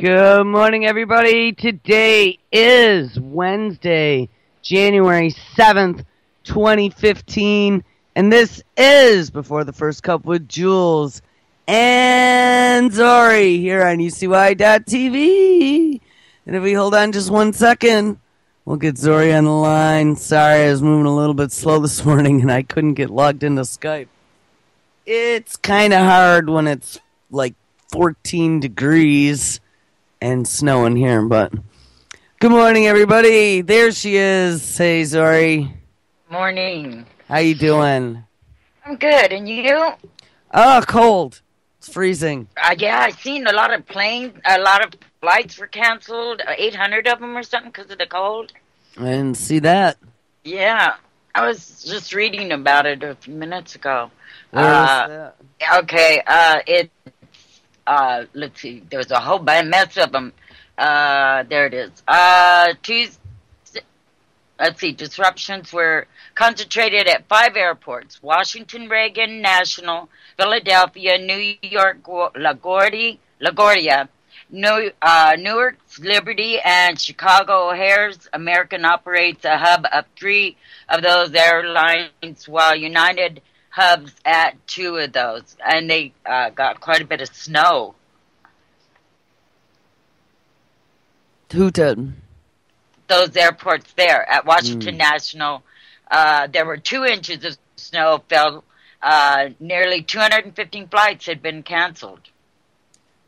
Good morning, everybody. Today is Wednesday, January 7th, 2015, and this is Before the First Cup with Jules and Zorie here on UCY.TV. And if we hold on just 1 second, we'll get Zorie on the line. Sorry, I was moving a little bit slow this morning, and I couldn't get logged into Skype. It's kind of hard when it's like 14 degrees and snowing here, but good morning, everybody. There she is. Hey, Zorie. Morning. How you doing? I'm good, and you? Oh, cold. It's freezing. Yeah, I seen a lot of flights were canceled, 800 of them or something because of the cold. I didn't see that. Yeah, I was just reading about it a few minutes ago. Where was that? Okay, let's see. There's a whole mess of them. There it is. Let's see. Disruptions were concentrated at 5 airports: Washington, Reagan National, Philadelphia, New York, LaGuardia, Newark's Liberty, and Chicago O'Hare's. American operates a hub of 3 of those airlines, while United hubs at 2 of those, and they got quite a bit of snow. Who did? Those airports there at Washington National, there were 2 inches of snow fell. Nearly 215 flights had been canceled.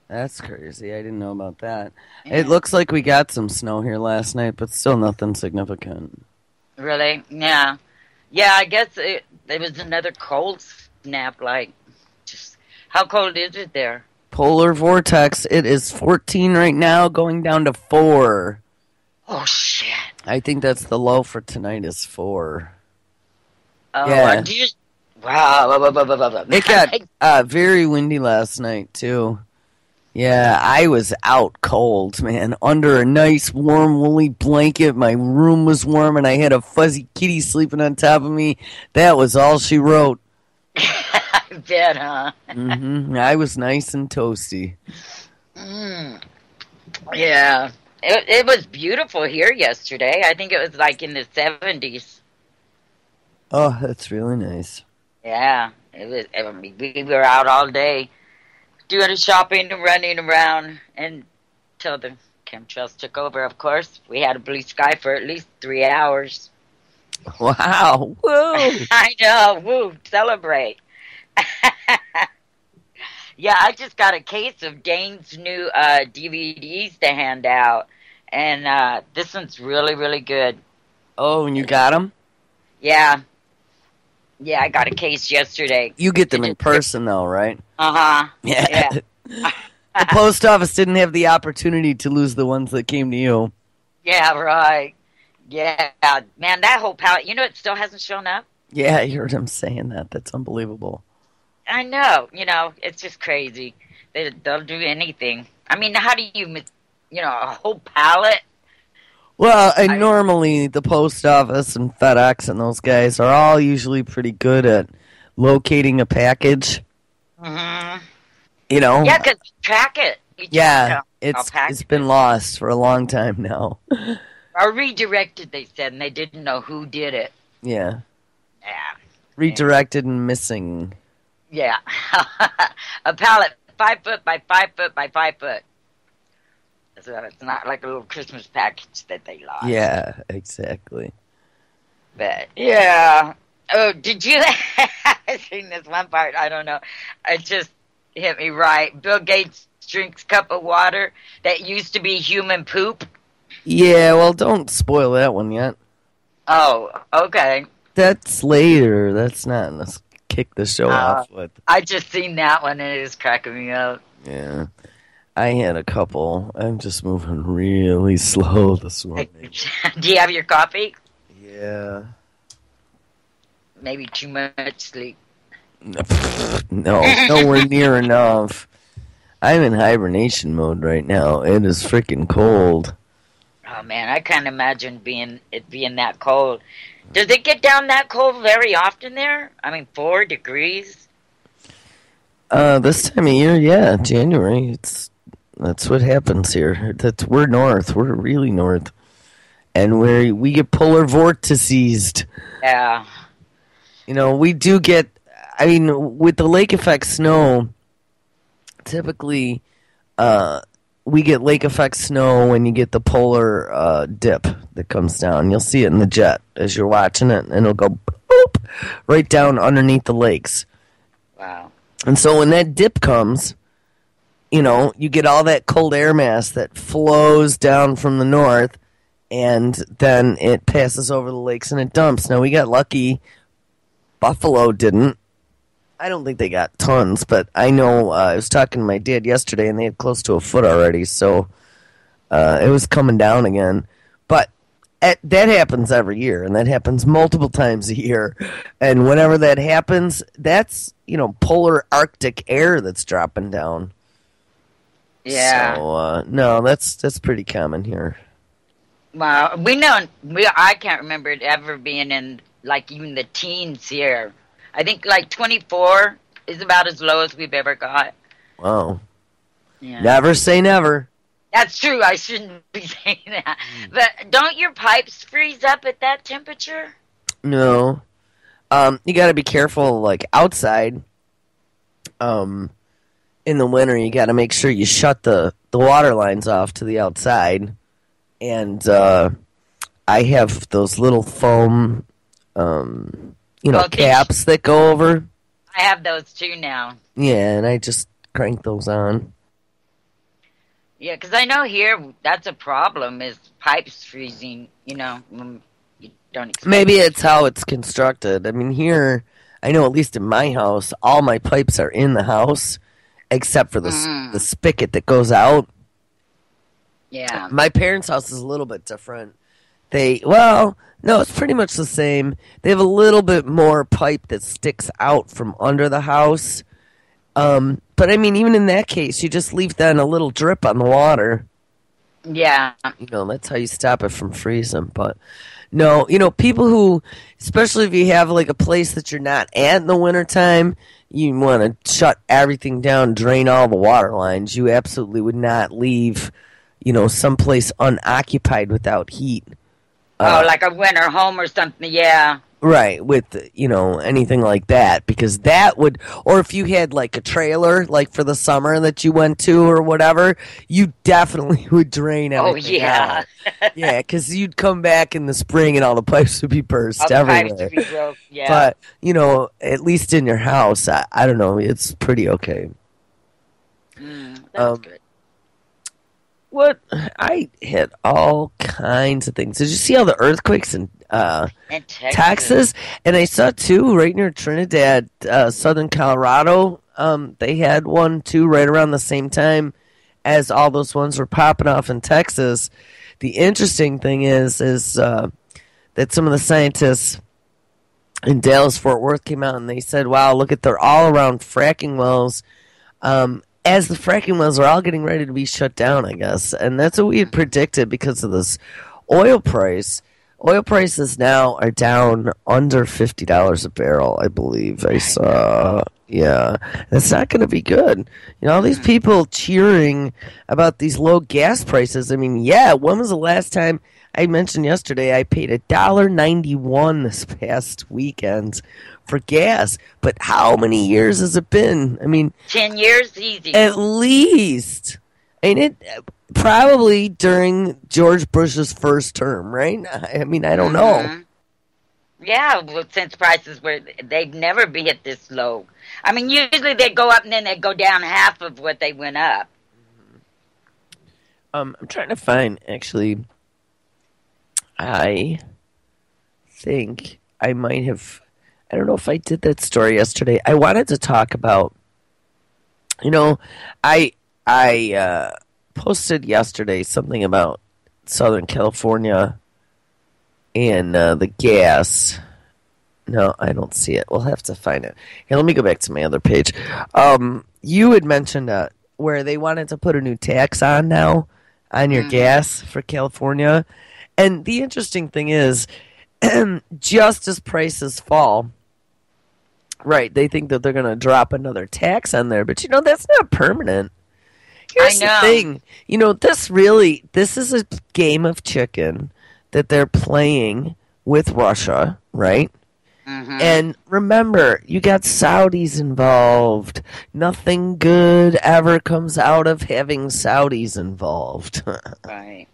That's crazy. I didn't know about that. Yeah. It looks like we got some snow here last night, but still nothing significant. Really? Yeah. Yeah, I guess it was another cold snap. Like, just how cold is it there? Polar vortex. It is 14 right now, going down to 4. Oh, shit. I think that's the low for tonight is 4. Oh, yeah. Wow. It got very windy last night, too. Yeah, I was out cold, man. Under a nice, warm, woolly blanket. My room was warm, and I had a fuzzy kitty sleeping on top of me. That was all she wrote. I bet, huh? I was nice and toasty. Yeah. It was beautiful here yesterday. I think it was like in the 70s. Oh, that's really nice. Yeah. It was. I mean, we were out all day doing shopping and running around until the chemtrails took over, of course. We had a blue sky for at least 3 hours. Wow. Whoa. I know. Woo. Celebrate. Yeah, I just got a case of Dane's new DVDs to hand out. And this one's really, really good. Oh, and you got them? Yeah. Yeah, I got a case yesterday. You get them in person, though, right? Uh-huh. Yeah. The post office didn't have the opportunity to lose the ones that came to you. Yeah, right. Yeah. Man, that whole palette, it still hasn't shown up? Yeah, I heard him saying that. That's unbelievable. I know. It's just crazy. They'll do anything. I mean, how do you, a whole palette? Well, and normally the post office and FedEx and those guys are all usually pretty good at locating a package. Mm-hmm. Yeah, because you track it. It's been lost for a long time now. Or redirected, they said, and they didn't know who did it. Yeah. Yeah. Redirected and missing. Yeah. A pallet 5 foot by 5 foot by 5 foot. So it's not like a little Christmas package that they lost. Yeah, exactly. But, yeah. Oh, did you? I've seen this one part. I don't know. It just hit me right. Bill Gates drinks cup of water that used to be human poop. Yeah, well, don't spoil that one yet. Oh, okay. That's later. That's not. Let's kick the show off with. I just seen that one and it is cracking me up. Yeah. I had a couple. I'm just moving really slow this morning. Do you have your coffee? Yeah. Maybe too much sleep. No, nowhere near enough. I'm in hibernation mode right now. It is freaking cold. Oh man, I can't imagine it being that cold. Does it get down that cold very often there? I mean, 4 degrees? This time of year, yeah, January. That's what happens here. We're north. We're really north. And we get polar vortices. Yeah. We do get, with the lake effect snow, typically we get lake effect snow when you get the polar dip that comes down. You'll see it in the jet as you're watching it, and it'll go boop right down underneath the lakes. Wow. And so when that dip comes, you get all that cold air mass that flows down from the north, and then it passes over the lakes and it dumps. Now, we got lucky. Buffalo didn't. I don't think they got tons, but I know I was talking to my dad yesterday, and they had close to a foot already, so it was coming down again. But that happens every year, and that happens multiple times a year. And whenever that happens, that's, polar Arctic air that's dropping down. Yeah. So, no, that's pretty common here. Well, I can't remember it ever being in, like, even the teens here. I think, like, 24 is about as low as we've ever got. Wow. Yeah. Never say never. That's true. I shouldn't be saying that. But don't your pipes freeze up at that temperature? No. You got to be careful, like, outside. In the winter, you got to make sure you shut the water lines off to the outside. And I have those little foam, caps that go over. I have those too now. Yeah, and I just crank those on. Yeah, because I know here that's a problem, is pipes freezing, you don't expect. Maybe it's how it's constructed. I mean, here, I know at least in my house, all my pipes are in the house, except for the spigot that goes out. Yeah. My parents' house is a little bit different. No, it's pretty much the same. They have a little bit more pipe that sticks out from under the house. But I mean, even in that case, you just leave then a little drip on the water. Yeah. That's how you stop it from freezing. But no, people who, especially if you have like a place that you're not at in the wintertime, you want to shut everything down, drain all the water lines. You absolutely would not leave, someplace unoccupied without heat. Like a winter home or something, yeah. Right, with, anything like that, because that would, or if you had like a trailer, like for the summer that you went to or whatever, you definitely would drain everything out. Yeah, because you'd come back in the spring and all the pipes would be burst everywhere. Pipes would be broke, yeah. But, at least in your house, I don't know, it's pretty okay. That's good. What? I hit all kinds of things. Did you see all the earthquakes in Texas? And I saw two right near Trinidad, southern Colorado. They had one too right around the same time as all those ones were popping off in Texas. The interesting thing is that some of the scientists in Dallas-Fort Worth came out and they said, wow, look they're all around fracking wells. As the fracking wells are all getting ready to be shut down, I guess. And that's what we had predicted because of this oil price. Oil prices now are down under $50 a barrel, I believe. I saw. Yeah. That's not going to be good. All these people cheering about these low gas prices. I mean, yeah, when was the last time? I mentioned yesterday I paid $1.91 this past weekend for gas. But how many years has it been? I mean, 10 years, easy. At least. Ain't it? Probably during George Bush's first term, right? I mean, I don't know. Yeah, well, since prices they've never been hit this low. I mean, usually they go up and then they go down half of what they went up. I'm trying to find, actually, I think I might have, I don't know if I did that story yesterday. I wanted to talk about, I posted yesterday something about Southern California and the gas. No, I don't see it. We'll have to find it. Here, let me go back to my other page. You had mentioned where they wanted to put a new tax on now on your gas for California. And the interesting thing is, just as prices fall, right, they think that they're going to drop another tax on there. But, that's not permanent. I Here's the know. thing. This is a game of chicken that they're playing with Russia, right? Mm-hmm. And remember, you got Saudis involved. Nothing good ever comes out of having Saudis involved. Right.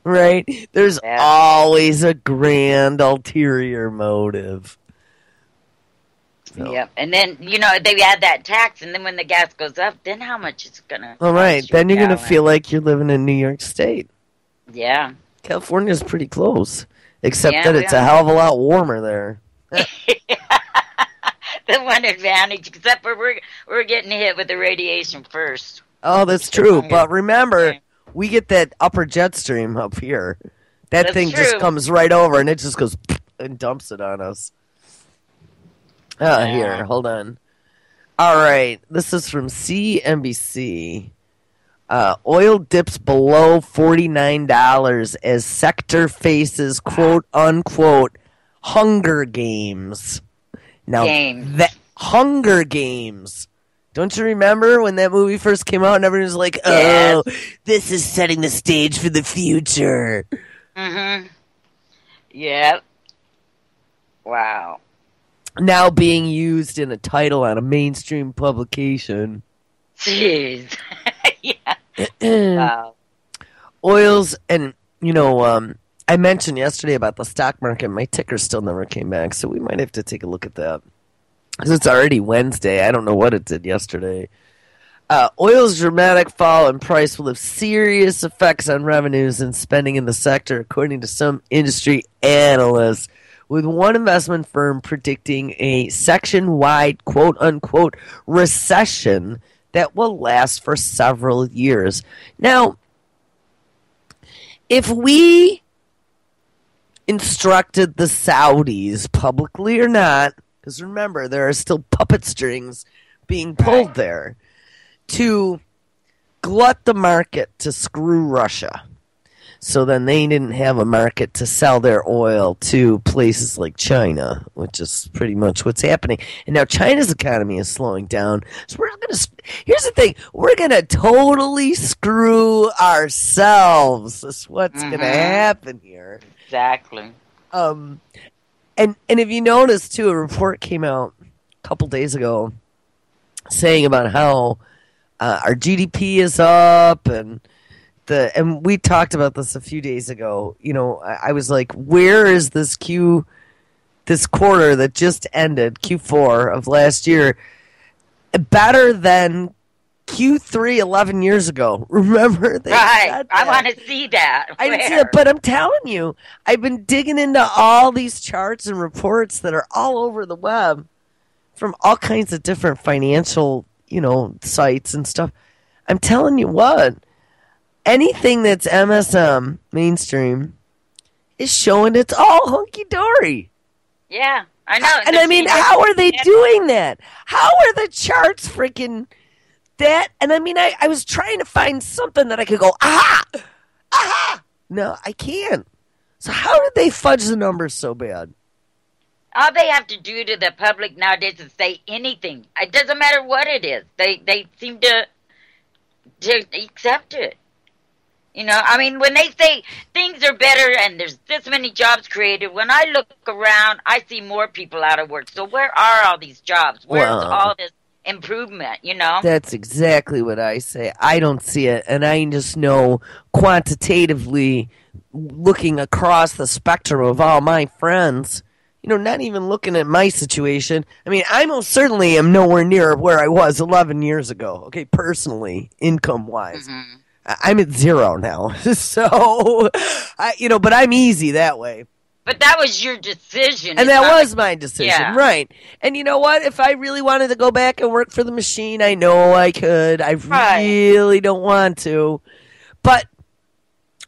Right? There's Yeah. always a grand ulterior motive. So. Yep. And then, they add that tax, and then when the gas goes up, then how much is it going to All right, cost then you you're a going to gallon? feel like you're living in New York State. Yeah. California's pretty close, except Yeah, that we it's a are. hell of a lot warmer there. The one advantage, except for we're getting hit with the radiation first. Oh, that's true. Yeah. But remember, we get that upper jet stream up here. That That's thing true. just comes right over and it just goes and dumps it on us. Yeah. Here, hold on. All right, this is from CNBC. Oil dips below $49 as sector faces quote unquote Hunger Games. Now, Games. that Hunger Games. Don't you remember when that movie first came out and everyone was like, Yes. "Oh, this is setting the stage for the future." Mm-hmm. Yep. Wow. Now being used in a title on a mainstream publication. Jeez. Yeah. Wow. Oils and I mentioned yesterday about the stock market. My ticker still never came back, so we might have to take a look at that. Because it's already Wednesday. I don't know what it did yesterday. Oil's dramatic fall in price will have serious effects on revenues and spending in the sector, according to some industry analysts, with one investment firm predicting a section-wide quote-unquote recession that will last for several years. Now, if we instructed the Saudis, publicly or not, because remember, there are still puppet strings being pulled there, to glut the market to screw Russia. So then they didn't have a market to sell their oil to places like China, which is pretty much what's happening. And now China's economy is slowing down. So here's the thing, we're going to totally screw ourselves. That's what's going to happen here. Exactly. And if you notice too, a report came out a couple days ago saying about how our GDP is up, and we talked about this a few days ago. I was like, where is this quarter that just ended, Q4 of last year, better than Q3 11 years ago? Remember? Right. I want to see that. I didn't see that, but I'm telling you, I've been digging into all these charts and reports that are all over the web from all kinds of different financial, sites and stuff. I'm telling you what, anything that's MSM, mainstream, is showing it's all hunky-dory. Yeah, I know. And I mean, how are they doing that? How are the charts freaking that? And I mean, I was trying to find something that I could go, aha! No, I can't. So how did they fudge the numbers so bad? All they have to do to the public nowadays is say anything. It doesn't matter what it is. They seem to accept it. I mean, when they say things are better and there's this many jobs created, when I look around, I see more people out of work. So where are all these jobs? Where's all this improvement, That's exactly what I say. I don't see it, and I just know quantitatively, looking across the spectrum of all my friends, not even looking at my situation. I mean, I most certainly am nowhere near where I was 11 years ago, okay, personally, income-wise. Mm-hmm. I'm at zero now, so, but I'm easy that way. But that was your decision. And that was my decision, right. And you know what? If I really wanted to go back and work for the machine, I know I could. I really don't want to. But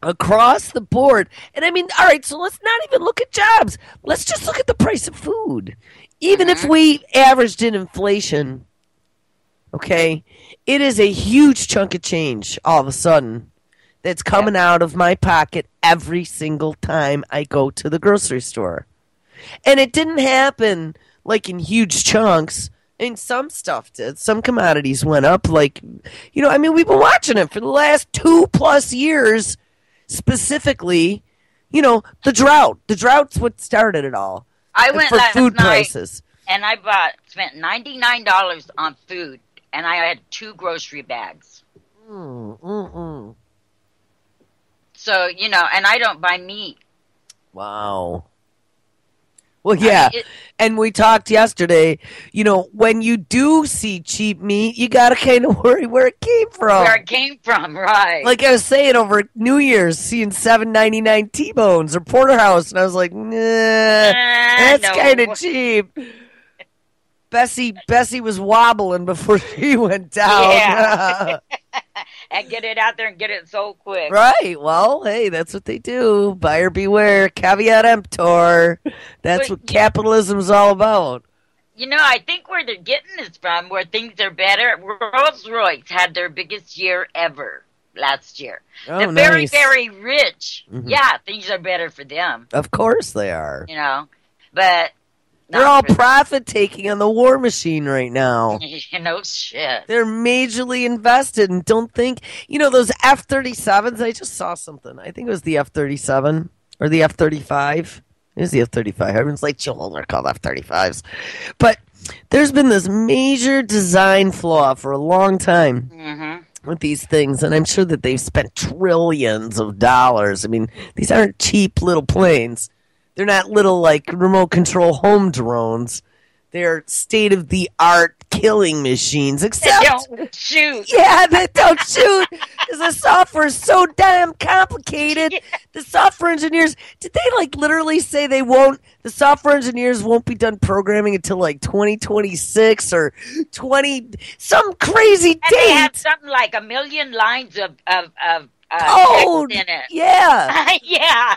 across the board, and I mean, all right, so let's not even look at jobs. Let's just look at the price of food. Even if we averaged in inflation, okay, it is a huge chunk of change all of a sudden that's coming out of my pocket every single time I go to the grocery store. And it didn't happen like in huge chunks And some stuff did. Some commodities went up. Like, I mean, we've been watching it for the last 2+ years, specifically, the drought. The drought's what started it all. I went for last food night, prices. and I spent $99 on food, and I had 2 grocery bags. So, and I don't buy meat. Wow. Well, yeah, and we talked yesterday, when you do see cheap meat, you got to kind of worry where it came from. Where it came from, right. Like I was saying over New Year's, seeing $7.99 T-bones or porterhouse, and I was like, nah, that's kind of cheap. Bessie was wobbling before she went down. Yeah. And get it out there and get it sold quick. Right. Well, hey, that's what they do. Buyer beware. Caveat emptor. That's what capitalism's all about. I think where they're getting this from, where things are better, Rolls-Royce had their biggest year ever last year. Oh, the very, very rich. Mm-hmm. Yeah, things are better for them. Of course they are. But they're all profit-taking on the war machine right now. Shit. They're majorly invested, and don't think, those F-37s, I just saw something. I think it was the F-37 or the F-35. It was the F-35. Everyone's like, Joel, they're called F-35s. But there's been this major design flaw for a long time with these things, and I'm sure that they've spent trillions of dollars. I mean, these aren't cheap little planes. They're not little, remote control home drones. They're state-of-the-art killing machines. Except, they don't shoot. Yeah, they don't shoot. Because the software is so damn complicated. Yeah. The software engineers, did they, literally say the software engineers won't be done programming until, 2026 or some crazy date? They have something like 1 million lines of code text in it. Yeah. Yeah.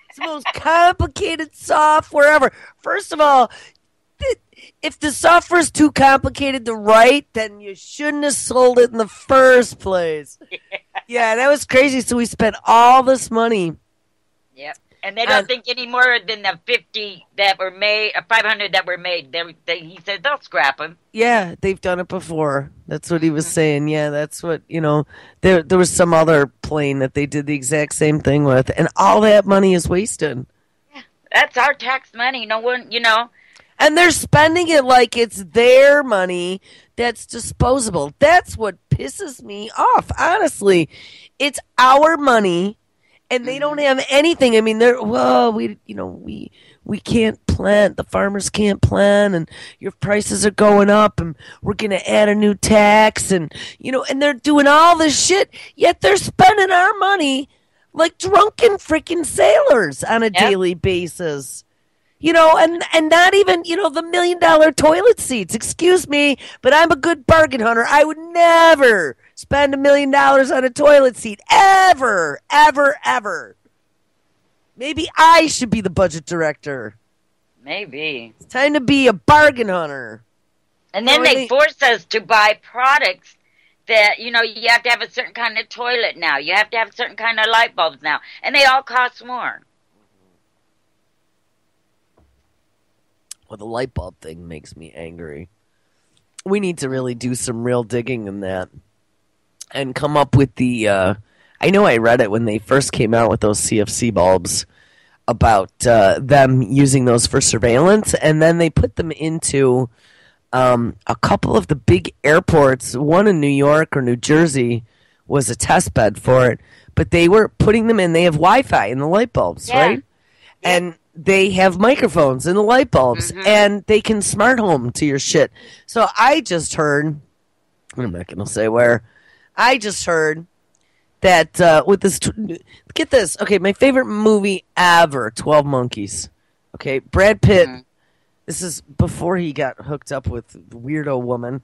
It's the most complicated software ever. First of all, if the software's too complicated to write, then you shouldn't have sold it in the first place. Yeah, that was crazy. So we spent all this money. Yep. And they don't think any more than the 50 that were made, 500 that were made. He said they'll scrap them. Yeah, they've done it before. That's what he was saying. Yeah, that's what, there was some other plane that they did the exact same thing with. And all that money is wasted. Yeah, that's our tax money. No one, And they're spending it like it's their money that's disposable. That's what pisses me off, honestly. It's our money. And they don't have anything. I mean, we can't plant. The farmers can't plant, and your prices are going up, and we're going to add a new tax, and and they're doing all this shit. Yet they're spending our money like drunken freaking sailors on a daily basis. And not even, the $1 million toilet seats. Excuse me, but I'm a good bargain hunter. I would never spend $1 million on a toilet seat. Ever, ever, ever. Maybe I should be the budget director. Maybe. It's time to be a bargain hunter. And then they force us to buy products that, you have to have a certain kind of toilet now. You have to have a certain kind of light bulbs now. And they all cost more. Well, the light bulb thing makes me angry. We need to really do some real digging in that and come up with the... I know I read it when they first came out with those CFC bulbs about them using those for surveillance, and then they put them into a couple of the big airports. One in New York or New Jersey was a test bed for it, but they were putting them in. They have Wi-Fi in the light bulbs, right? Yeah. And they have microphones in the light bulbs, and they can smart home to your shit. So I just heard, I'm not going to say where, I just heard that with this, get this, okay, my favorite movie ever, 12 Monkeys. Okay, Brad Pitt, this is before he got hooked up with the weirdo woman,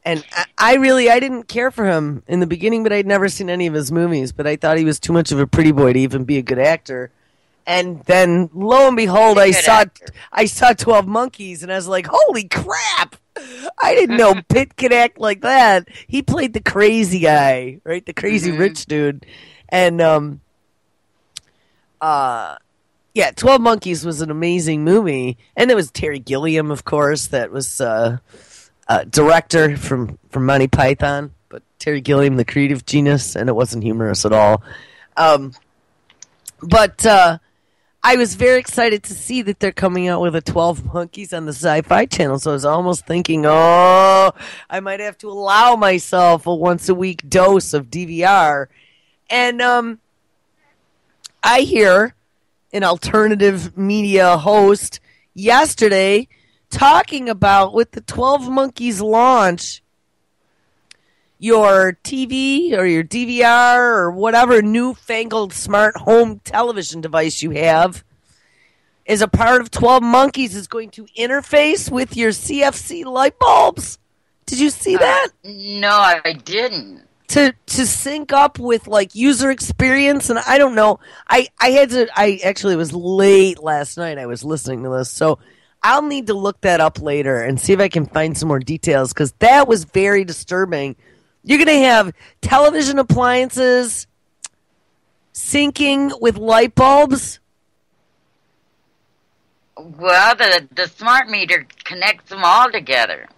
and I didn't care for him in the beginning, but I'd never seen any of his movies, but I thought he was too much of a pretty boy to even be a good actor. And then, lo and behold, I saw 12 Monkeys, and I was like, holy crap! I didn't know Pitt could act like that. He played the crazy guy, right? The crazy rich dude. And, 12 Monkeys was an amazing movie. And there was Terry Gilliam, of course, that was director from Monty Python, but Terry Gilliam, the creative genius, and it wasn't humorous at all. But I was very excited to see that they're coming out with a 12 Monkeys on the Sci-Fi Channel, so I was almost thinking, I might have to allow myself a once-a-week dose of DVR. And I hear an alternative media host yesterday talking about, with the 12 Monkeys launch, your TV or your DVR or whatever newfangled smart home television device you have is a part of 12 Monkeys is going to interface with your CFC light bulbs. Did you see that? No, I didn't. To sync up with like user experience, and I don't know. I actually, it was late last night. I was listening to this, so I'll need to look that up later and see if I can find some more details, because that was very disturbing. You're going to have television appliances syncing with light bulbs. Well, the smart meter connects them all together.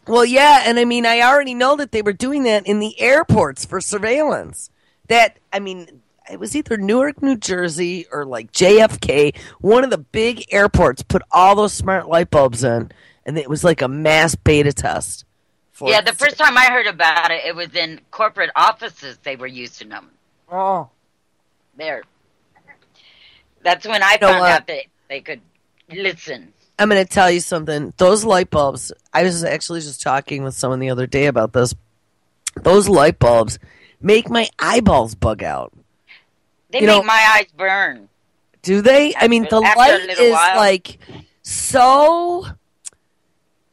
Well, yeah, and I mean, I already know that they were doing that in the airports for surveillance. It was either Newark, New Jersey, or like JFK. One of the big airports put all those smart light bulbs in, and it was like a mass beta test. Yeah, the first time I heard about it, it was in corporate offices they were using them. Oh. There. That's when I found out that they could listen. I'm going to tell you something. Those light bulbs, I was actually just talking with someone the other day about this. Those light bulbs make my eyeballs bug out. They make my eyes burn. Do they? I mean, the light is like so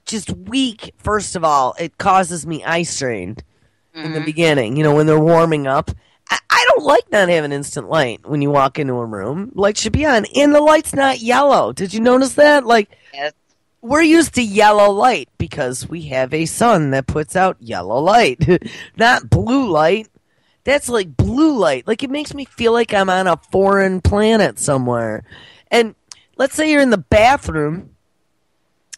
just weak. First of all, it causes me eye strain in the beginning, when they're warming up. I don't like not having instant light when you walk into a room. Light should be on. And the light's not yellow. Did you notice that? Yes. We're used to yellow light because we have a sun that puts out yellow light, not blue light. That's like blue light. Like, it makes me feel like I'm on a foreign planet somewhere. And let's say you're in the bathroom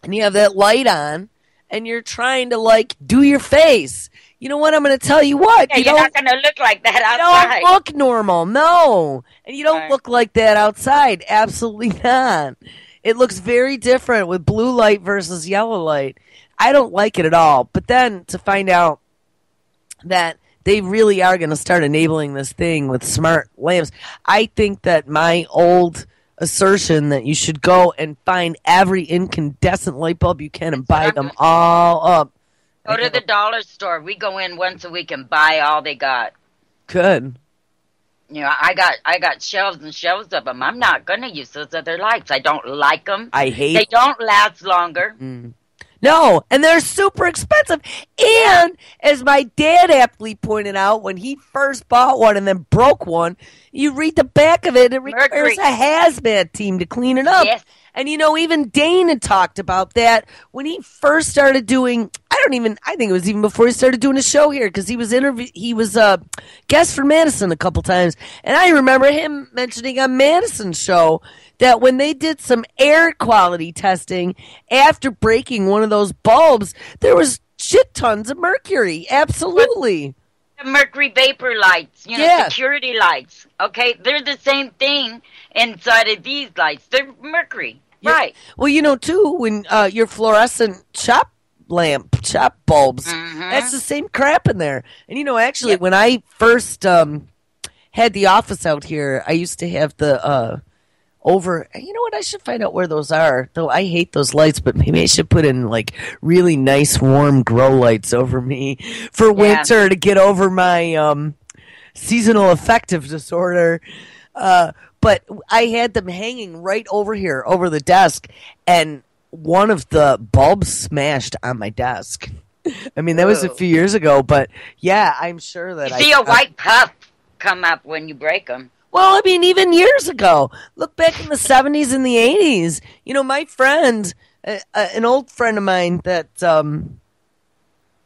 and you have that light on and you're trying to, do your face. You know what? I'm going to tell you what. Yeah, you're not going to look like that outside. You don't look normal. No. And you don't look like that outside. Absolutely not. It looks very different with blue light versus yellow light. I don't like it at all. But then to find out that they really are going to start enabling this thing with smart lamps, I think that my old assertion that you should go and find every incandescent light bulb you can and buy them all up. Go to the dollar store. We go in once a week and buy all they got. Good. I got shelves and shelves of them. I'm not going to use those other lights. I don't like them. They don't last longer. No, and they're super expensive. And as my dad aptly pointed out, when he first bought one and then broke one, you read the back of it, it requires a hazmat team to clean it up. Yes. And, even Dane had talked about that when he first started doing, I think it was even before he started doing a show here, because he was a guest for Madison a couple times. And I remember him mentioning on Madison's show that when they did some air quality testing after breaking one of those bulbs, there was shit tons of mercury. Absolutely. The mercury vapor lights, security lights. Okay, they're the same thing inside of these lights. They're mercury, right? Well, too, when your fluorescent shop bulbs, that's the same crap in there. And actually, when I first had the office out here, I used to have the you know what? I should find out where those are. Though I hate those lights, but maybe I should put in really nice warm grow lights over me for winter to get over my seasonal affective disorder. But I had them hanging right over here, over the desk, and one of the bulbs smashed on my desk. I mean, that was a few years ago, but yeah, I'm sure that you see a white puff come up when you break them. Well, I mean, even years ago. Look back in the 70s and the 80s. My friend, an old friend of mine that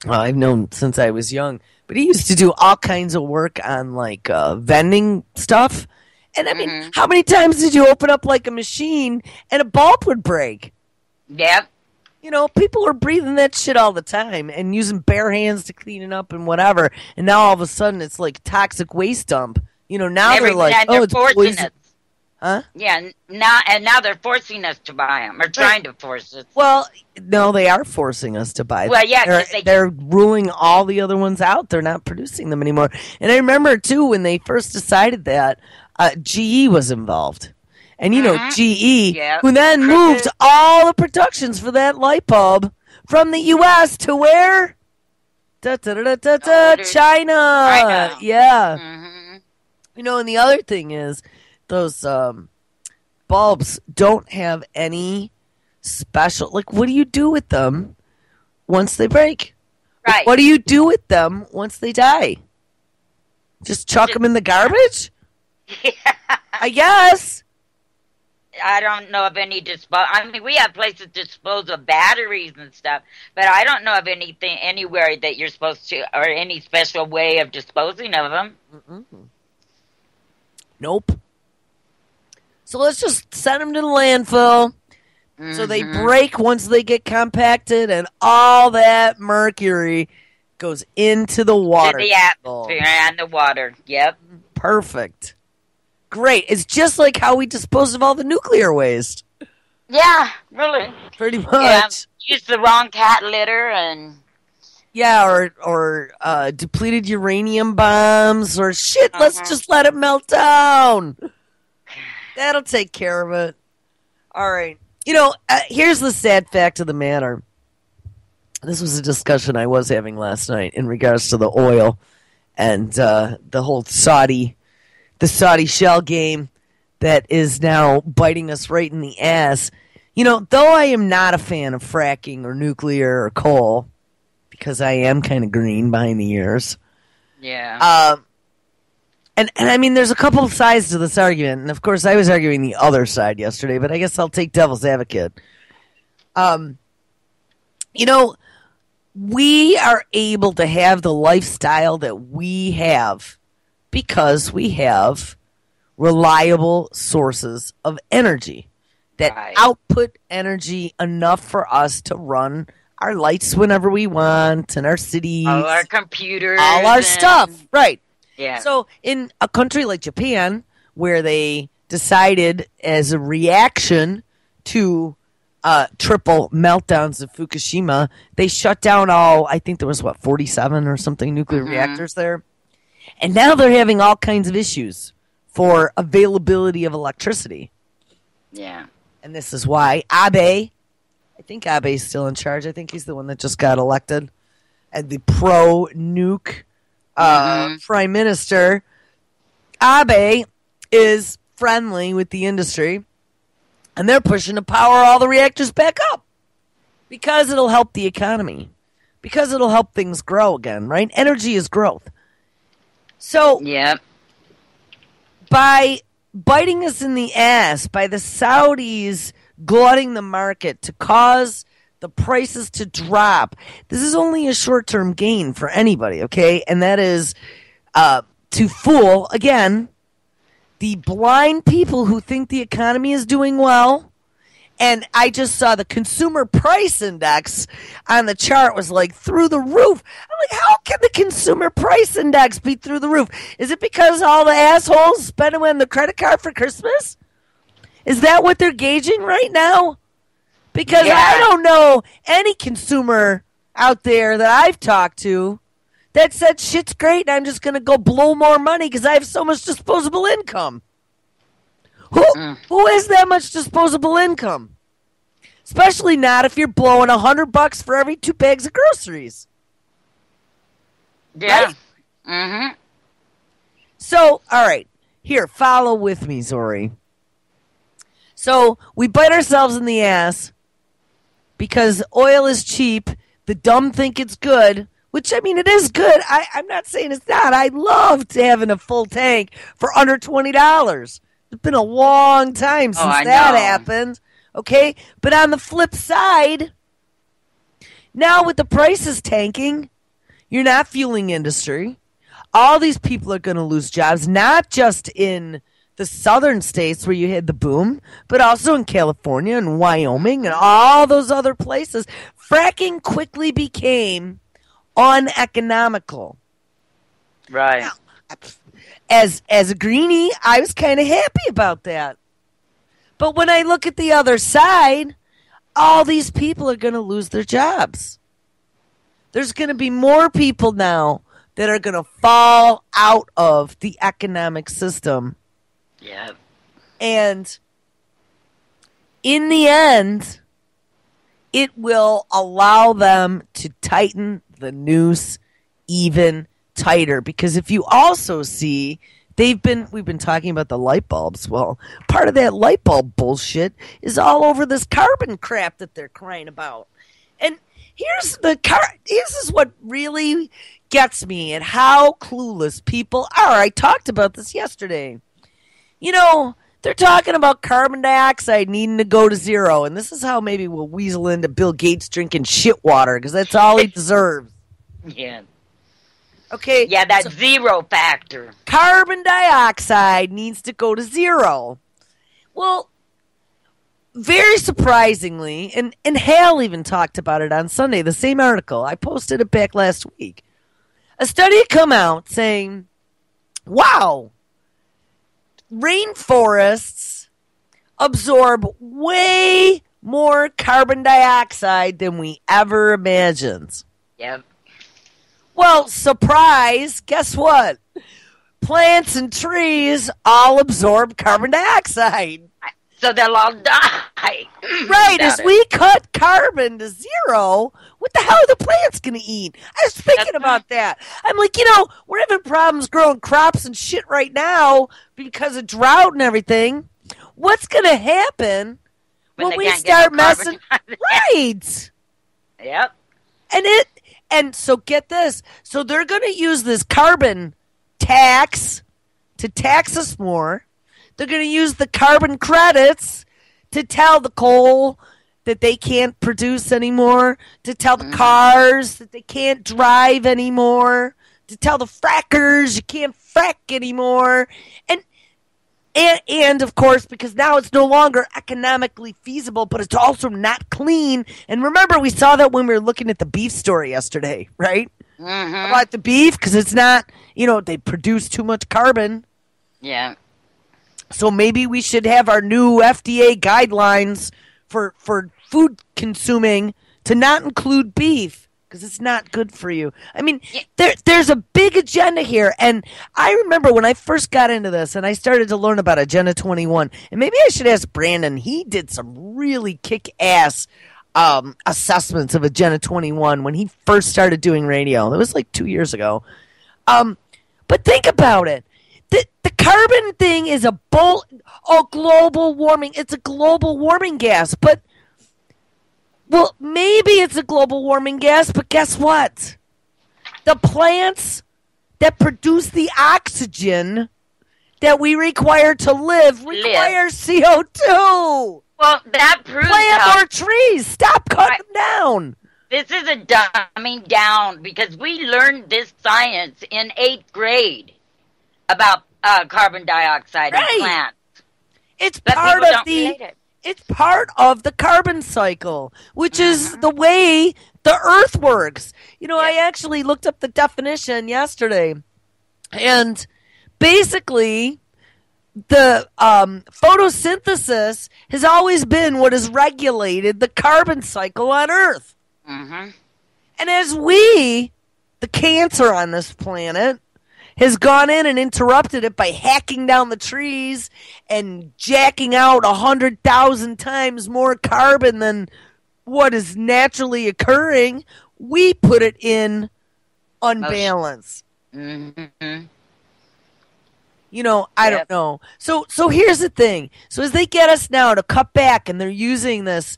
I've known since I was young, but he used to do all kinds of work on, vending stuff. And, I mean, how many times did you open up, a machine and a bulb would break? Yep. people are breathing that shit all the time and using bare hands to clean it up and whatever. And now all of a sudden it's like toxic waste dump. Now they're like, oh, it's poison. Huh? Yeah, now they're forcing us to buy them, or trying to force us. Well, no, they are forcing us to buy them. Well, yeah, they're ruling all the other ones out. They're not producing them anymore. And I remember, too, when they first decided that, GE was involved. And, GE, who then moved all the productions for that light bulb from the U.S. to where? China. Yeah. Mm-hmm. And the other thing is, those bulbs don't have any special, what do you do with them once they break? Right. What do you do with them once they die? Just chuck them in the garbage? Yeah. I guess. I don't know of any we have places to dispose of batteries and stuff, but I don't know of anything anywhere that you're supposed to, or any special way of disposing of them. Mm-mm. Nope. So let's just send them to the landfill. Mm-hmm. So they break once they get compacted, and all that mercury goes into the water. To the atmosphere and the water. Yep. Perfect. Great. It's just like how we dispose of all the nuclear waste. Yeah, really. Pretty much. Yeah, use the wrong cat litter and... Yeah, or depleted uranium bombs, or shit, let's just let it melt down. That'll take care of it. All right. Here's the sad fact of the matter. This was a discussion I was having last night in regards to the oil and the whole Saudi shell game that is now biting us right in the ass. Though I am not a fan of fracking or nuclear or coal, because I am kind of green behind the ears. Yeah. And I mean, there's a couple of sides to this argument. And, of course, I was arguing the other side yesterday, but I guess I'll take devil's advocate. We are able to have the lifestyle that we have because we have reliable sources of energy that output energy enough for us to run our lights whenever we want, and our cities. All our computers. All our stuff. Right. Yeah. So in a country like Japan, where they decided as a reaction to triple meltdowns of Fukushima, they shut down I think there was 47 or something nuclear reactors there. And now they're having all kinds of issues for availability of electricity. Yeah. And this is why Abe, I think Abe's still in charge. I think he's the one that just got elected. And the pro-nuke prime minister, Abe, is friendly with the industry. And they're pushing to power all the reactors back up. Because it'll help the economy. Because it'll help things grow again, right? Energy is growth. So, by biting us in the ass, by the Saudis glutting the market to cause the prices to drop, this is only a short-term gain for anybody, okay? And that is to fool, again, the blind people who think the economy is doing well. And I just saw the consumer price index on the chart was through the roof. I'm like, how can the consumer price index be through the roof? Is it because all the assholes spend on the credit card for Christmas? Is that what they're gauging right now? Because I don't know any consumer out there that I've talked to that said shit's great and I'm just going to go blow more money because I have so much disposable income. Who has that much disposable income? Especially not if you're blowing $100 for every 2 bags of groceries. Yeah. Right? Mm-hmm. So, all right. Here, follow with me, Zorie. So, we bite ourselves in the ass because oil is cheap. The dumb think it's good, which, I mean, it is good. I'm not saying it's not. I loved having a full tank for under $20. It's been a long time since that happened. Okay? But on the flip side, now with the prices tanking, you're not fueling industry. All these people are going to lose jobs, not just in the southern states where you had the boom, but also in California and Wyoming and all those other places, fracking quickly became uneconomical. Right. Now, as a greenie, I was kind of happy about that. But when I look at the other side, all these people are going to lose their jobs. There's going to be more people now that are going to fall out of the economic system. Yeah. And in the end, it will allow them to tighten the noose even tighter. Because if you also see, we've been talking about the light bulbs. Well, part of that light bulb bullshit is all over this carbon crap that they're crying about. And this is what really gets me and how clueless people are. I talked about this yesterday. You know, they're talking about carbon dioxide needing to go to zero, and this is how maybe we'll weasel into Bill Gates drinking shit water, because that's all he deserves. Yeah. Okay. Yeah, that zero factor. Carbon dioxide needs to go to zero. Well, very surprisingly, and Hal even talked about it on Sunday, the same article. I posted it back last week. A study had come out saying, wow, rainforests absorb way more carbon dioxide than we ever imagined. Yep. Well, surprise, guess what? Plants and trees all absorb carbon dioxide. So they'll all die. Right, as we cut carbon to zero, what the hell are the plants going to eat? I was thinking about that. I'm like, we're having problems growing crops and shit right now because of drought and everything. What's going to happen when we start messing? Right. Yep. And so get this. So they're going to use this carbon tax to tax us more. They're going to use the carbon credits to tell the coal that they can't produce anymore, to tell the cars that they can't drive anymore, to tell the frackers you can't frack anymore. And of course, because now it's no longer economically feasible, but it's also not clean. And remember, we saw that when we were looking at the beef story yesterday, right? Mm-hmm. About the beef, because it's not, they produce too much carbon. Yeah. So maybe we should have our new FDA guidelines for food consuming to not include beef, because it's not good for you. I mean, there's a big agenda here. And I remember when I first got into this and I started to learn about Agenda 21, and maybe I should ask Brandon. He did some really kick-ass assessments of Agenda 21 when he first started doing radio. It was like 2 years ago. But think about it. The carbon thing is global warming. It's a global warming gas. But, well, maybe it's a global warming gas, but guess what? The plants that produce the oxygen that we require to live require CO2. Well, that proves Plant more trees. Stop cutting them down. This is a dumbing down, because we learned this science in 8th grade about carbon dioxide in plants. It's part of the carbon cycle, which is the way the Earth works. I actually looked up the definition yesterday, and basically the photosynthesis has always been what has regulated the carbon cycle on Earth. Mm-hmm. And as the cancer on this planet, has gone in and interrupted it by hacking down the trees and jacking out 100,000 times more carbon than what is naturally occurring, we put it in unbalance. Mm-hmm. I don't know. So here's the thing. So as they get us now to cut back, and they're using this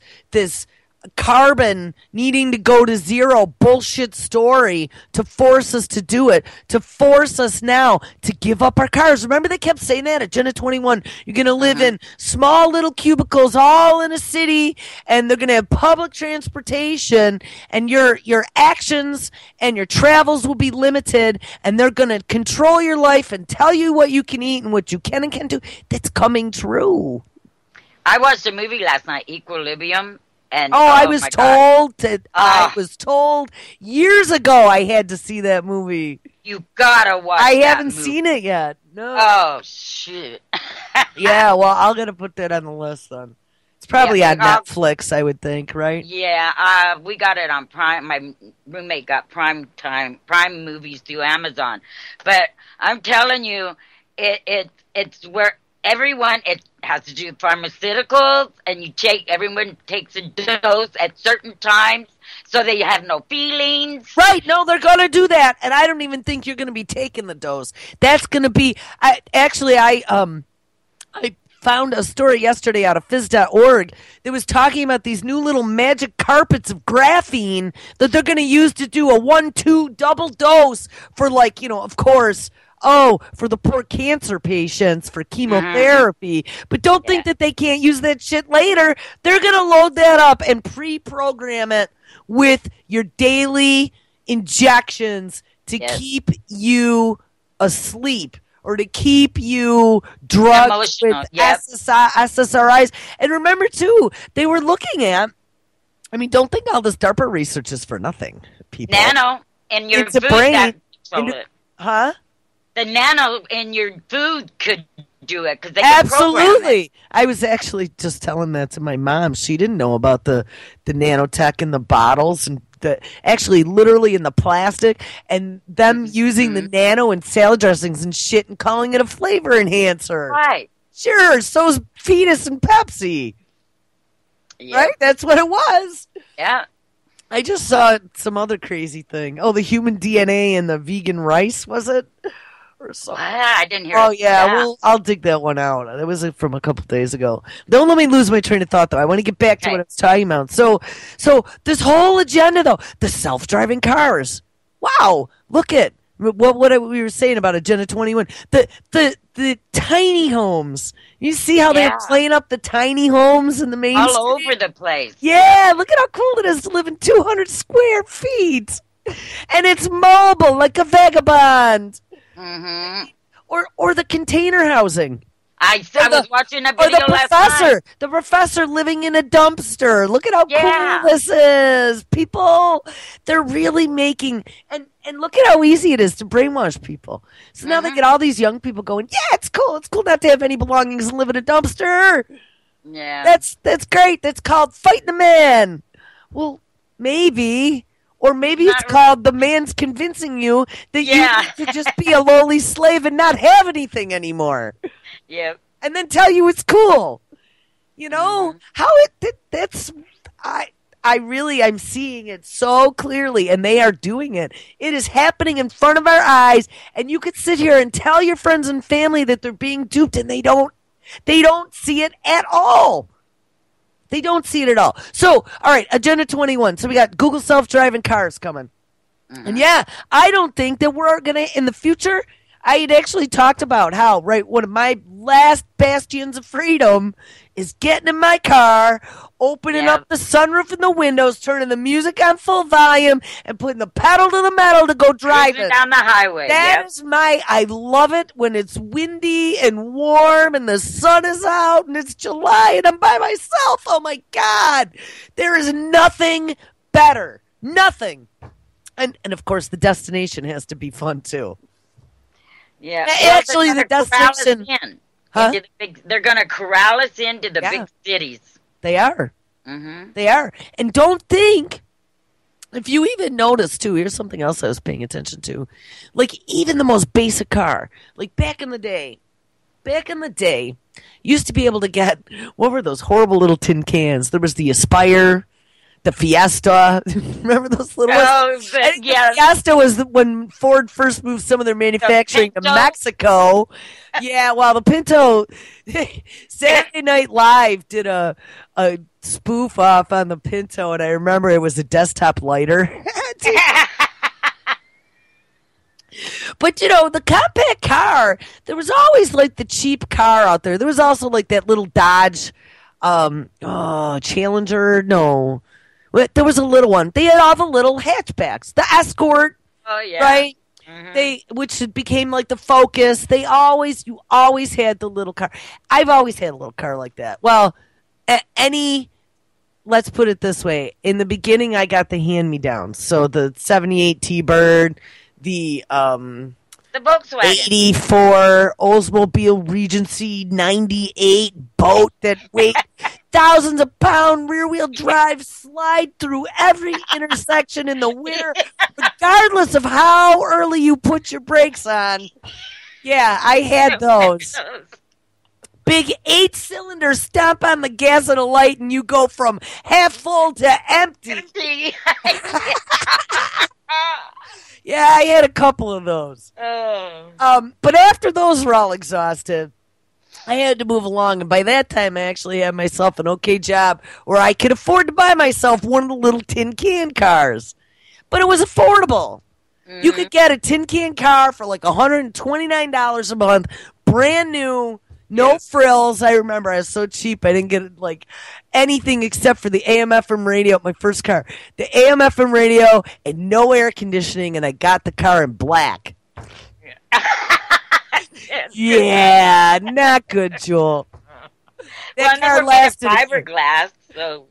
carbon needing to go to zero bullshit story to force us to do it, to force us now to give up our cars. Remember they kept saying that at Agenda 21. You're going to live in small little cubicles all in a city, and they're going to have public transportation, and your actions and your travels will be limited, and they're going to control your life and tell you what you can eat and what you can and can't do. That's coming true. I watched a movie last night, Equilibrium. And, I was told years ago I had to see that movie. You gotta watch I that haven't movie. seen it yet. No. Oh, shit. Yeah, well, I'm going to put that on the list then. It's probably on Netflix, I would think, right? Yeah, we got it on Prime. My roommate got Prime movies through Amazon. But I'm telling you, it's where everyone, it has to do with pharmaceuticals, and everyone takes a dose at certain times so they have no feelings. Right, no, they're going to do that, and I don't even think you're going to be taking the dose. That's going to be, I found a story yesterday out of phys.org that was talking about these new little magic carpets of graphene that they're going to use to do a 1-2 double dose for, like, of course, for the poor cancer patients for chemotherapy. But don't think that they can't use that shit later. They're going to load that up and pre-program it with your daily injections to keep you asleep or to keep you drugged with SSRIs. And remember, too, they were looking at, don't think all this DARPA research is for nothing, people. Nano in your food. The nano in your food could do it because they can program it. I was actually just telling that to my mom. She didn't know about the nanotech in the bottles and actually literally in the plastic, and them using the nano in salad dressings and shit and calling it a flavor enhancer. Right. Sure, so's Fetus and Pepsi. Yep. Right? That's what it was. Yeah. I just saw some other crazy thing. Oh, the human DNA in the vegan rice, was it? Or something. I didn't hear. Oh yeah, well, I'll dig that one out. That was from a couple days ago. Don't let me lose my train of thought, though. I want to get back to what I was talking about. So this whole agenda, though, the self-driving cars. Wow, look at what we were saying about Agenda 21. The tiny homes. You see how they're playing up the tiny homes in the main street? All over the place. Yeah, look at how cool it is to live in 200 square feet, and it's mobile like a vagabond. Mm-hmm. Or the container housing. I was watching a video last night. The professor living in a dumpster. Look at how cool this is. People, they're really making, and look at how easy it is to brainwash people. So now they get all these young people going, yeah, it's cool. It's cool not to have any belongings and live in a dumpster. Yeah. That's great. That's called fighting the man. Well, maybe. Or maybe it's called the man's convincing you that you need to just be a lowly slave and not have anything anymore. Yep. And then tell you it's cool. I'm seeing it so clearly, and they are doing it. It is happening in front of our eyes, and you could sit here and tell your friends and family that they're being duped, and they don't see it at all. They don't see it at all. So, all right, Agenda 21. So we got Google self-driving cars coming. And I don't think that we're going to, in the future, I had actually talked about how, one of my last bastions of freedom is getting in my car, opening up the sunroof and the windows, turning the music on full volume, and putting the pedal to the metal to go driving down the highway. That is I love it when it's windy and warm and the sun is out and it's July and I'm by myself. Oh my God. There is nothing better. Nothing. And of course the destination has to be fun too. Yeah. Actually, the destination. They're going to corral us into the big cities. They are. Mm-hmm. They are. And don't think, if you even notice, too, here's something else I was paying attention to. Like, even the most basic car, like back in the day, you used to be able to get, what were those horrible little tin cans? There was the Aspire. the Fiesta. Remember those little ones? Yeah. The Fiesta was when Ford first moved some of their manufacturing to Mexico. Yeah, well, the Pinto, Saturday Night Live did a spoof off on the Pinto, and I remember it was a desktop lighter. But, the compact car, there was always, like, the cheap car out there. There was also, like, that little Dodge, Challenger, no. There was a little one. They had all the little hatchbacks. The Escort, right? Mm-hmm. Which became, like, the Focus. You always had the little car. I've always had a little car like that. Well, let's put it this way. In the beginning, I got the hand-me-downs. So the 78 T-Bird, the Volkswagen 84 Oldsmobile Regency 98 boat that weighed thousands of pounds, rear-wheel drive, slide through every intersection in the winter, regardless of how early you put your brakes on. Yeah, I had those. Big 8-cylinder, stomp on the gas and a light, and you go from half full to empty. Yeah, I had a couple of those. But after those were all exhausted, I had to move along. And by that time, I actually had myself an okay job where I could afford to buy myself one of the little tin can cars. But it was affordable. Mm-hmm. You could get a tin can car for like $129 a month, brand new. No frills. I remember I was so cheap. I didn't get like anything except for the AM/FM radio at my first car. The AM/FM radio and no air conditioning, and I got the car in black. Yeah, not good, Joel. That car lasted. Fiberglass, so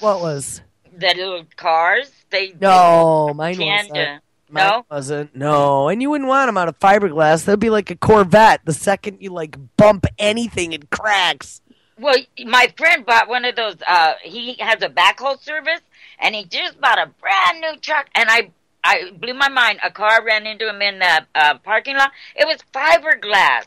What was? The little cars. Mine wasn't. Mine wasn't. No, and you wouldn't want them out of fiberglass. That'd be like a Corvette. The second you bump anything, it cracks. Well, my friend bought one of those. He has a backhoe service, and he just bought a brand new truck. And I blew my mind. A car ran into him in the parking lot. It was fiberglass,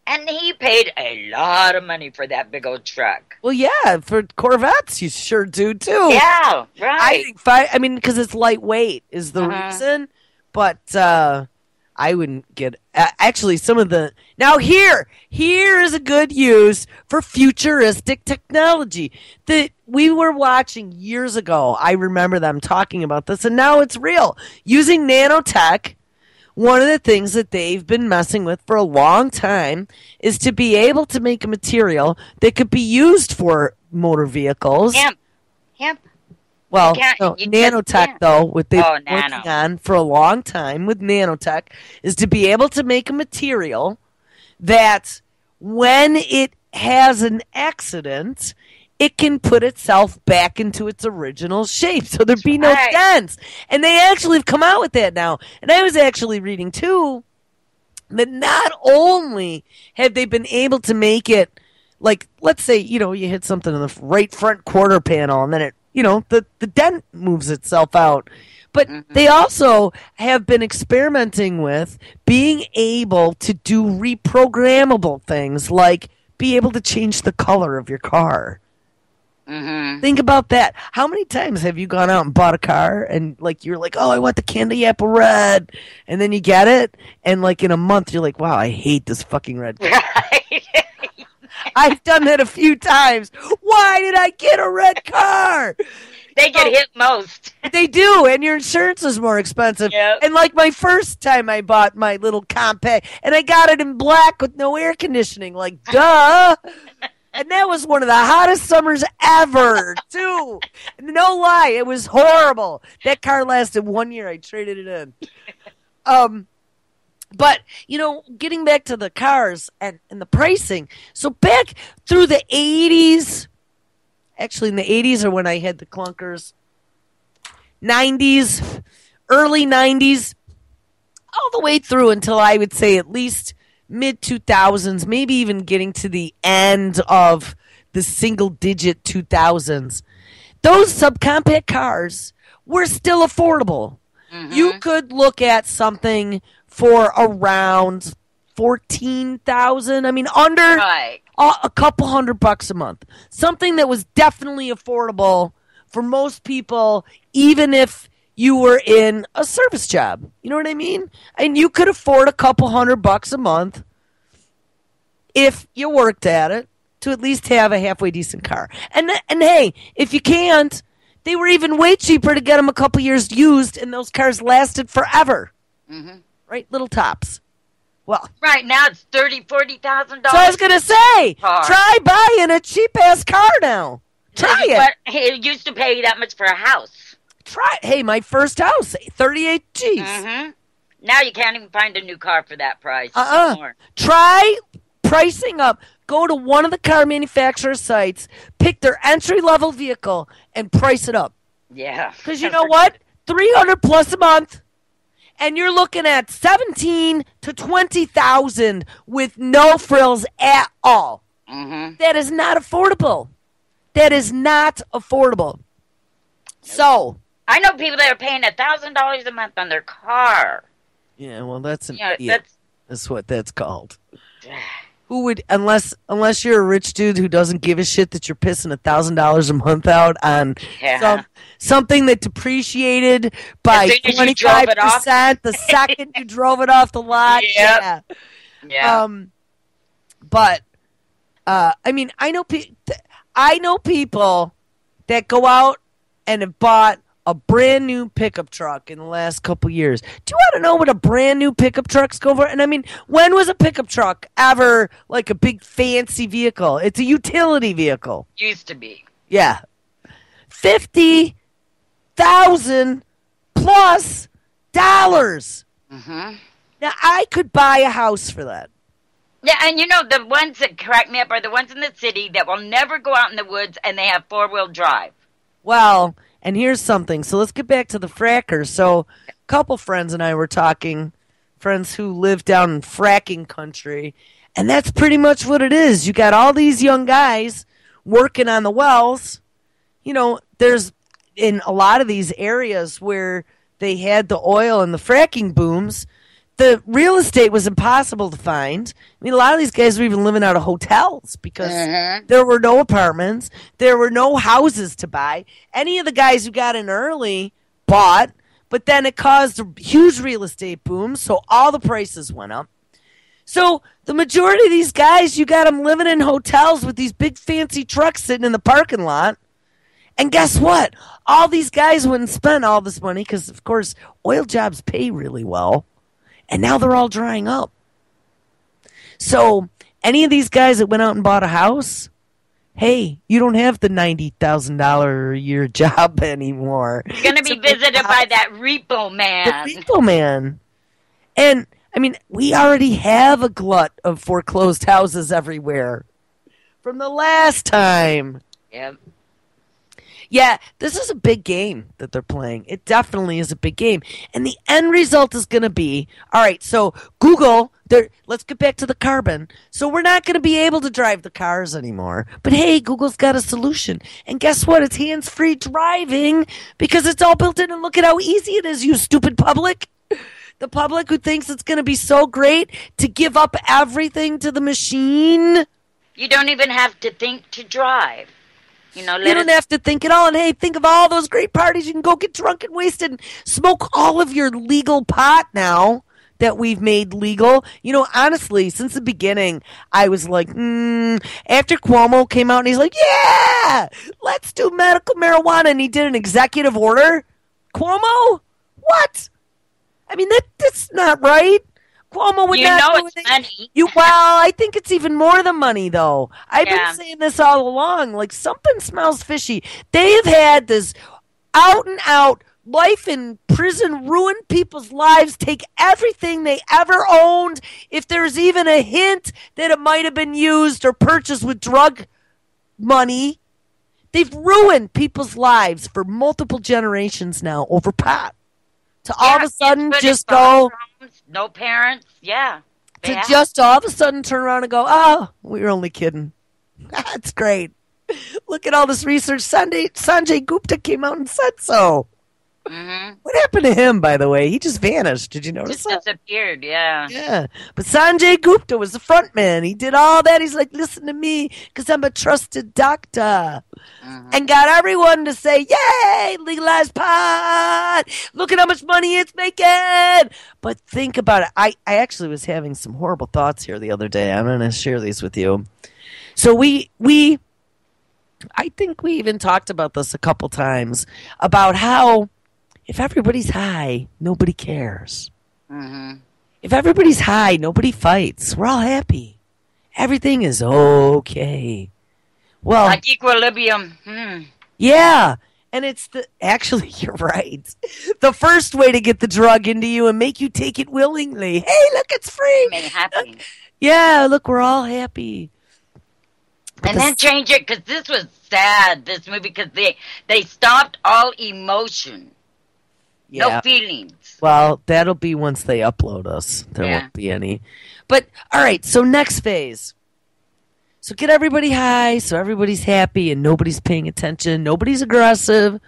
and he paid a lot of money for that big old truck. Well, yeah, for Corvettes, you sure do too. Yeah, right. I think because it's lightweight is the reason. But I wouldn't get actually some of the now here is a good use for futuristic technology that we were watching years ago. I remember them talking about this, and now it's real. Using nanotech, one of the things that they've been messing with for a long time is to be able to make a material that could be used for motor vehicles. Hemp. Well, nanotech, though, what they've been working on for a long time with nanotech is to be able to make a material that when it has an accident, it can put itself back into its original shape. So there'd be no dents. And they actually have come out with that now. And I was actually reading, too, that not only have they been able to make it, like, let's say, you hit something in the right front quarter panel and then it, the dent moves itself out. But they also have been experimenting with being able to do reprogrammable things, like be able to change the color of your car. Mm-hmm. Think about that. How many times have you gone out and bought a car and you're like, oh, I want the candy apple red, and then you get it, and in a month you're like, wow, I hate this fucking red car. Right. I've done that a few times. Why did I get a red car? They get hit most. They do, and your insurance is more expensive. Yep. And my first time I bought my little compact, and I got it in black with no air conditioning. Duh. And that was one of the hottest summers ever, too. No lie, it was horrible. That car lasted 1 year. I traded it in. But, getting back to the cars and the pricing. So back through the 80s, actually in the 80s are when I had the clunkers, 90s, early 90s, all the way through until I would say at least mid-2000s, maybe even getting to the end of the single-digit 2000s. Those subcompact cars were still affordable. Mm-hmm. You could look at something for around $14,000. I mean, under a couple $100 a month. Something that was definitely affordable for most people, even if you were in a service job. You know what I mean? And you could afford a couple $100 a month if you worked at it to at least have a halfway decent car. And hey, if you can't, they were even way cheaper to get them a couple years used, and those cars lasted forever. Mm-hmm. Right? Little tops. Well, right now it's $30,000-$40,000. So I was going to say, try buying a cheap-ass car now. Try it. But it used to pay that much for a house. Try it. Hey, my first house, 38 G's. Mm-hmm. Now you can't even find a new car for that price. Try pricing up. Go to one of the car manufacturer sites, pick their entry-level vehicle, and price it up. Yeah. Because you know what? $300 plus a month, and you're looking at $17,000 to $20,000 with no frills at all. Mm-hmm. That is not affordable. That is not affordable. So I know people that are paying $1,000 a month on their car. Yeah, well, that's that's what that's called. Who would, unless you're a rich dude who doesn't give a shit that you're pissing $1,000 a month out on something that depreciated by 25% the second you drove it off the lot. Yep. Yeah. But I mean, I know people that go out and have bought a brand new pickup truck in the last couple years. Do you want to know what a brand new pickup truck's go for? And I mean, when was a pickup truck ever like a big fancy vehicle? It's a utility vehicle. Used to be. Yeah. $50,000 plus dollars. Mm-hmm. Now I could buy a house for that. Yeah, and you know, the ones that crack me up are the ones in the city that will never go out in the woods and they have 4-wheel drive. Well, and here's something. So let's get back to the frackers. So a couple friends and I were talking, friends who live down in fracking country, and that's pretty much what it is. You got all these young guys working on the wells. You know, there's in a lot of these areas where they had the oil and the fracking booms, the real estate was impossible to find. I mean, a lot of these guys were even living out of hotels because there were no apartments. There were no houses to buy. Any of the guys who got in early bought, but then it caused a huge real estate boom, so all the prices went up. So the majority of these guys, you got them living in hotels with these big fancy trucks sitting in the parking lot. And guess what? All these guys wouldn't spend all this money because, of course, oil jobs pay really well. And now they're all drying up. So any of these guys that went out and bought a house, hey, you don't have the $90,000 a year job anymore. You're going to be visited by that repo man. The repo man. And, I mean, we already have a glut of foreclosed houses everywhere from the last time. Yep. Yeah, this is a big game that they're playing. It definitely is a big game. And the end result is going to be, all right, so Google, let's get back to the carbon. So we're not going to be able to drive the cars anymore. But hey, Google's got a solution. And guess what? It's hands-free driving because it's all built in. And look at how easy it is, you stupid public. The public who thinks it's going to be so great to give up everything to the machine. You don't even have to think to drive. You don't have to think at all. And hey, think of all those great parties. You can go get drunk and wasted and smoke all of your legal pot now that we've made legal. You know, honestly, since the beginning, I was like, after Cuomo came out and he's like, yeah, let's do medical marijuana. And he did an executive order. Cuomo? What? I mean, that's not right. Cuomo would not do it. Money. Well, I think it's even more than money, though. I've been saying this all along. Like, something smells fishy. They have had this out-and-out life in prison, ruin people's lives, take everything they ever owned. If there's even a hint that it might have been used or purchased with drug money, they've ruined people's lives for multiple generations now over pot. To all of a sudden just go... No parents, To just all of a sudden turn around and go, oh, we were only kidding. That's great. Look at all this research. Sanjay Gupta came out and said so. Mm-hmm. What happened to him, by the way? He just vanished. Did you notice that? Just disappeared, yeah. Yeah. But Sanjay Gupta was the front man. He did all that. He's like, listen to me because I'm a trusted doctor. and got everyone to say, yay, legalized pot. Look at how much money it's making. But think about it. I actually was having some horrible thoughts here the other day. I'm going to share these with you. So I think we even talked about this a couple times about how if everybody's high, nobody cares. If everybody's high, nobody fights. We're all happy. Everything is okay. Well, like equilibrium. Yeah. And actually, you're right. The first way to get the drug into you and make you take it willingly. Hey, look, it's free. Make it happy. Yeah, look, we're all happy. And then change it, because this was sad, this movie, because they stopped all emotion. Yeah. No feelings. Well, that'll be once they upload us. There won't be any. But, all right, so next phase. So get everybody high, so everybody's happy and nobody's paying attention. Nobody's aggressive.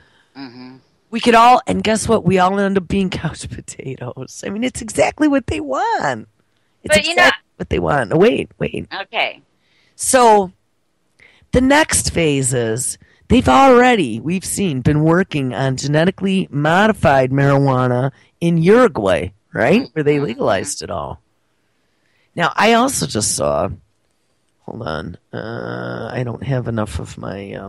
We could all, and guess what? We all end up being couch potatoes. I mean, it's exactly what they want. It's exactly what they want. No, wait. Okay. So the next phase is they've already, we've seen, been working on genetically modified marijuana in Uruguay, right? Where they legalized it all. Now, I also just saw... Hold on. I don't have enough of my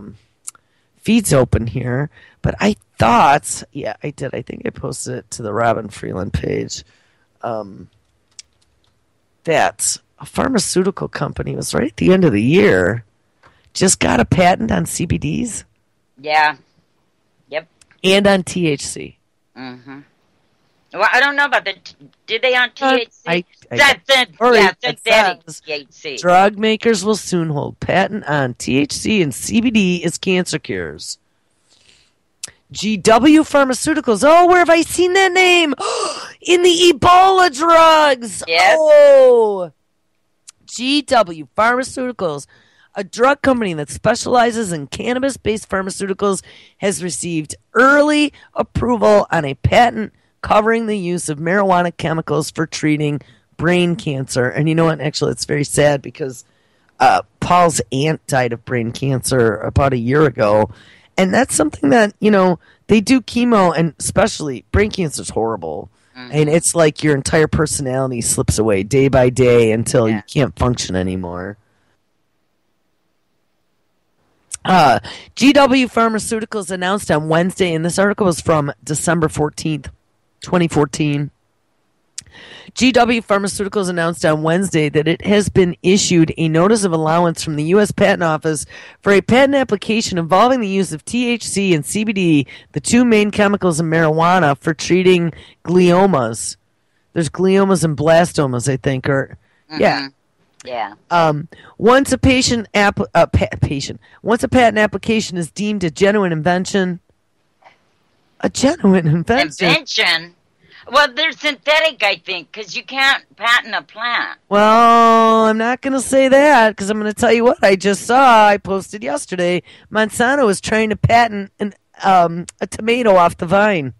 feeds open here. But I thought, yeah, I did. I think I posted it to the Robin Freeland page. That a pharmaceutical company was right at the end of the year. Just got a patent on CBDs. Yeah. Yep. And on THC. Well, I don't know about did they on THC? Synthetic THC. Drug makers will soon hold patent on THC and CBD as cancer cures. GW Pharmaceuticals. Oh, where have I seen that name? In the Ebola drugs. Yes. Oh. GW Pharmaceuticals, a drug company that specializes in cannabis-based pharmaceuticals, has received early approval on a patent covering the use of marijuana chemicals for treating brain cancer. And you know what? Actually, it's very sad because Paul's aunt died of brain cancer about a year ago. And that's something that, they do chemo, and especially brain cancer is horrible. And it's like your entire personality slips away day by day until you can't function anymore. GW Pharmaceuticals announced on Wednesday, and this article was from December 14th, 2014. GW Pharmaceuticals announced on Wednesday that it has been issued a notice of allowance from the U.S. Patent Office for a patent application involving the use of THC and CBD, the two main chemicals in marijuana, for treating gliomas. There's gliomas and blastomas, I think, or yeah. Once a patent application is deemed a genuine invention. A genuine invention. Well, they're synthetic, I think, because you can't patent a plant. Well, I'm not going to say that, because I'm going to tell you what I just saw. I posted yesterday. Monsanto is trying to patent a tomato off the vine.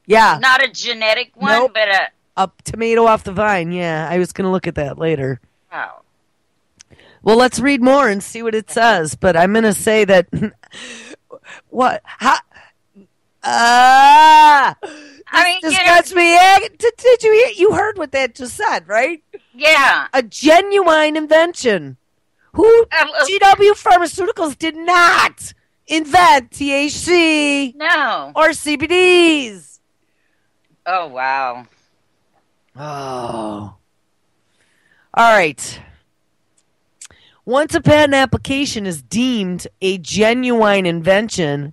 Yeah. Not a genetic one, nope. But a tomato off the vine, yeah. I was going to look at that later. Wow. Well, let's read more and see what it says, but I'm going to say that... what? I mean, disgusts me. Did you hear? You heard what that just said, right? Yeah. A genuine invention. GW Pharmaceuticals did not invent THC. No. Or CBDs. Oh, wow. Oh. All right. Once a patent application is deemed a genuine invention,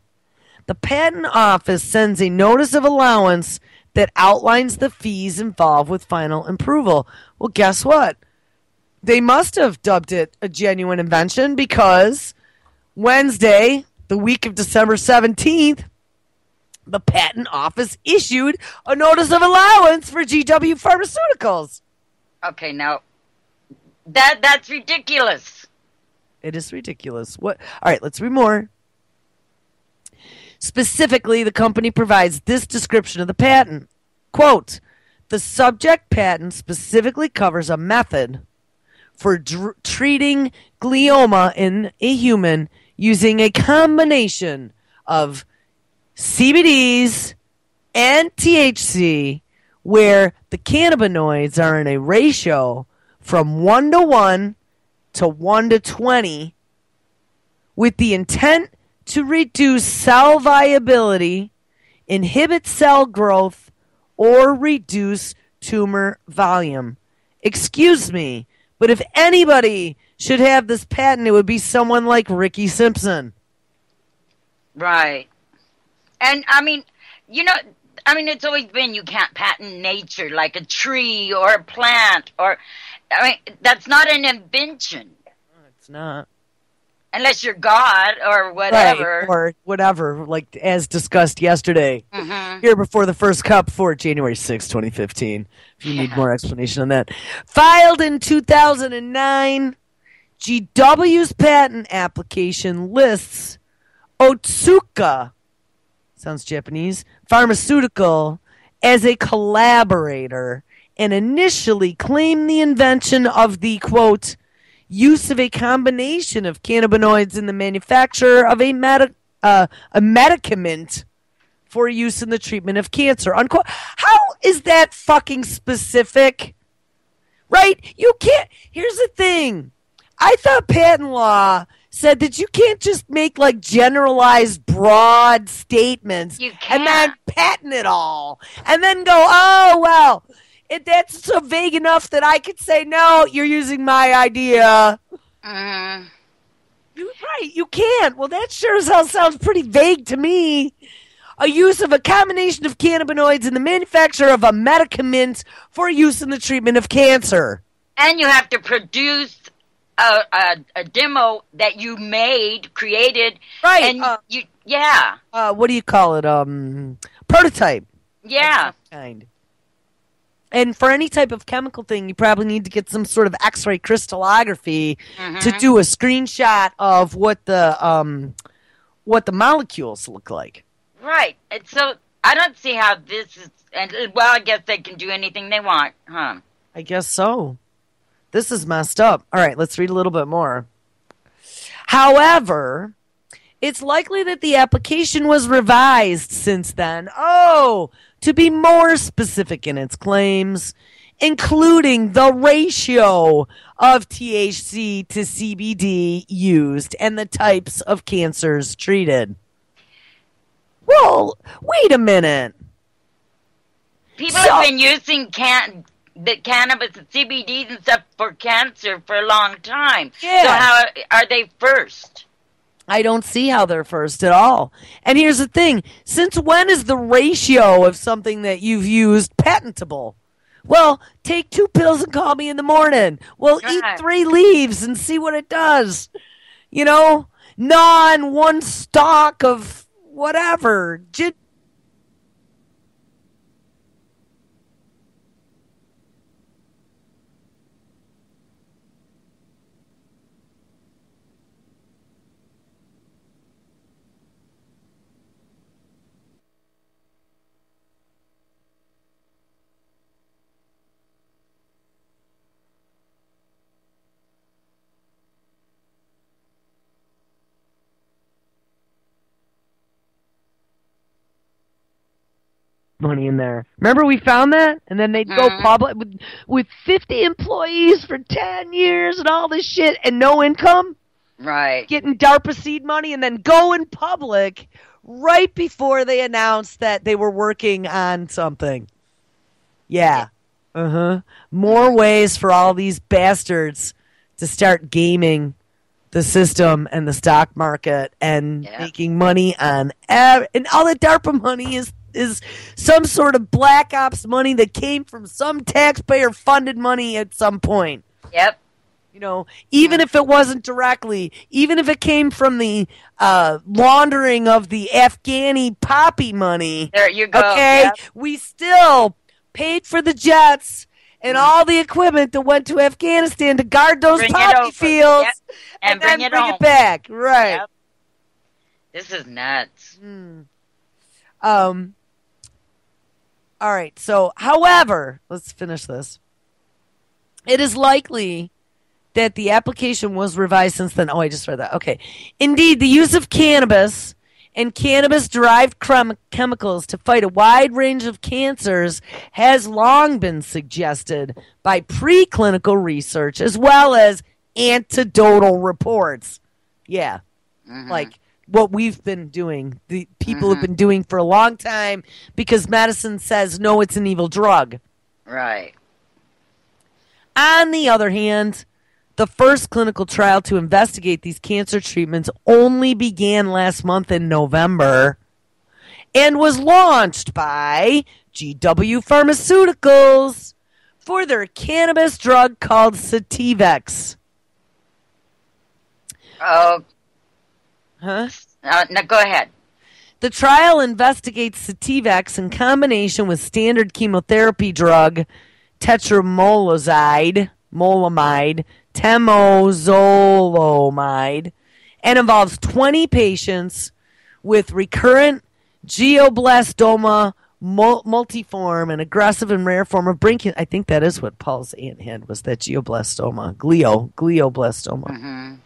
the Patent Office sends a notice of allowance that outlines the fees involved with final approval. Well, guess what? They must have dubbed it a genuine invention because Wednesday, the week of December 17th, the Patent Office issued a notice of allowance for GW Pharmaceuticals. Okay, now, that's ridiculous. It is ridiculous. What? All right, let's read more. Specifically, the company provides this description of the patent. Quote, the subject patent specifically covers a method for treating glioma in a human using a combination of CBDs and THC, where the cannabinoids are in a ratio from 1:1 to 1:20, with the intent to reduce cell viability, inhibit cell growth, or reduce tumor volume. Excuse me, but if anybody should have this patent, it would be someone like Ricky Simpson. Right. And I mean, it's always been you can't patent nature, like a tree or a plant, that's not an invention. It's not. Unless you're God or whatever. Right, or whatever, like as discussed yesterday, here before the first cup for January 6, 2015. If you need more explanation on that. Filed in 2009, GW's patent application lists Otsuka, sounds Japanese, pharmaceutical, as a collaborator, and initially claimed the invention of the, quote, use of a combination of cannabinoids in the manufacture of a medicament for use in the treatment of cancer, unquote. How is that fucking specific? Right? You can't. Here's the thing. I thought patent law said that you can't just make like generalized broad statements and then patent it all and then go, oh, well, that's so vague enough that I could say, no, you're using my idea. Right, you can't. Well, that sure as hell sounds pretty vague to me. A use of a combination of cannabinoids in the manufacture of a medicament for use in the treatment of cancer. And you have to produce a demo that you created. Right. And what do you call it? Prototype. Yeah. Kind. And for any type of chemical thing, you probably need to get some sort of X-ray crystallography to do a screenshot of what the molecules look like. Right. And so I don't see how this is. And well, I guess they can do anything they want, huh? I guess so. This is messed up. All right, let's read a little bit more. However, it's likely that the application was revised since then. Oh, to be more specific in its claims, including the ratio of THC to CBD used and the types of cancers treated. Well, wait a minute. People have been using the cannabis and CBDs and stuff for cancer for a long time. Yeah. So how are they first? I don't see how they're first at all. And here's the thing. Since when is the ratio of something that you've used patentable? Well, take 2 pills and call me in the morning. Well, eat 3 leaves and see what it does. Gnaw on 1 stalk of whatever. Money in there. Remember we found that? And then they'd go public with 50 employees for 10 years and all this shit and no income? Right. Getting DARPA seed money and then going public right before they announced that they were working on something. Yeah. More ways for all these bastards to start gaming the system and the stock market and making money on and all the DARPA money is some sort of black ops money that came from some taxpayer funded money at some point. Yep. Even if it wasn't directly, even if it came from the laundering of the Afghani poppy money. There you go. Okay, yep. We still paid for the jets and all the equipment that went to Afghanistan to guard those poppy fields and then bring it back. Right. Yep. This is nuts. All right, so, however, let's finish this. It is likely that the application was revised since then. Oh, I just read that. Okay. Indeed, the use of cannabis and cannabis-derived chemicals to fight a wide range of cancers has long been suggested by preclinical research as well as anecdotal reports. Yeah, like what we've been doing, the people have been doing for a long time because medicine says, no, it's an evil drug. Right. On the other hand, the first clinical trial to investigate these cancer treatments only began last month in November and was launched by GW Pharmaceuticals for their cannabis drug called Sativex. Oh. Huh? No, go ahead. The trial investigates Sativex in combination with standard chemotherapy drug temozolomide, and involves 20 patients with recurrent glioblastoma multiforme, an aggressive and rare form of brain cancer. I think that is what Paul's aunt had, was that glioblastoma.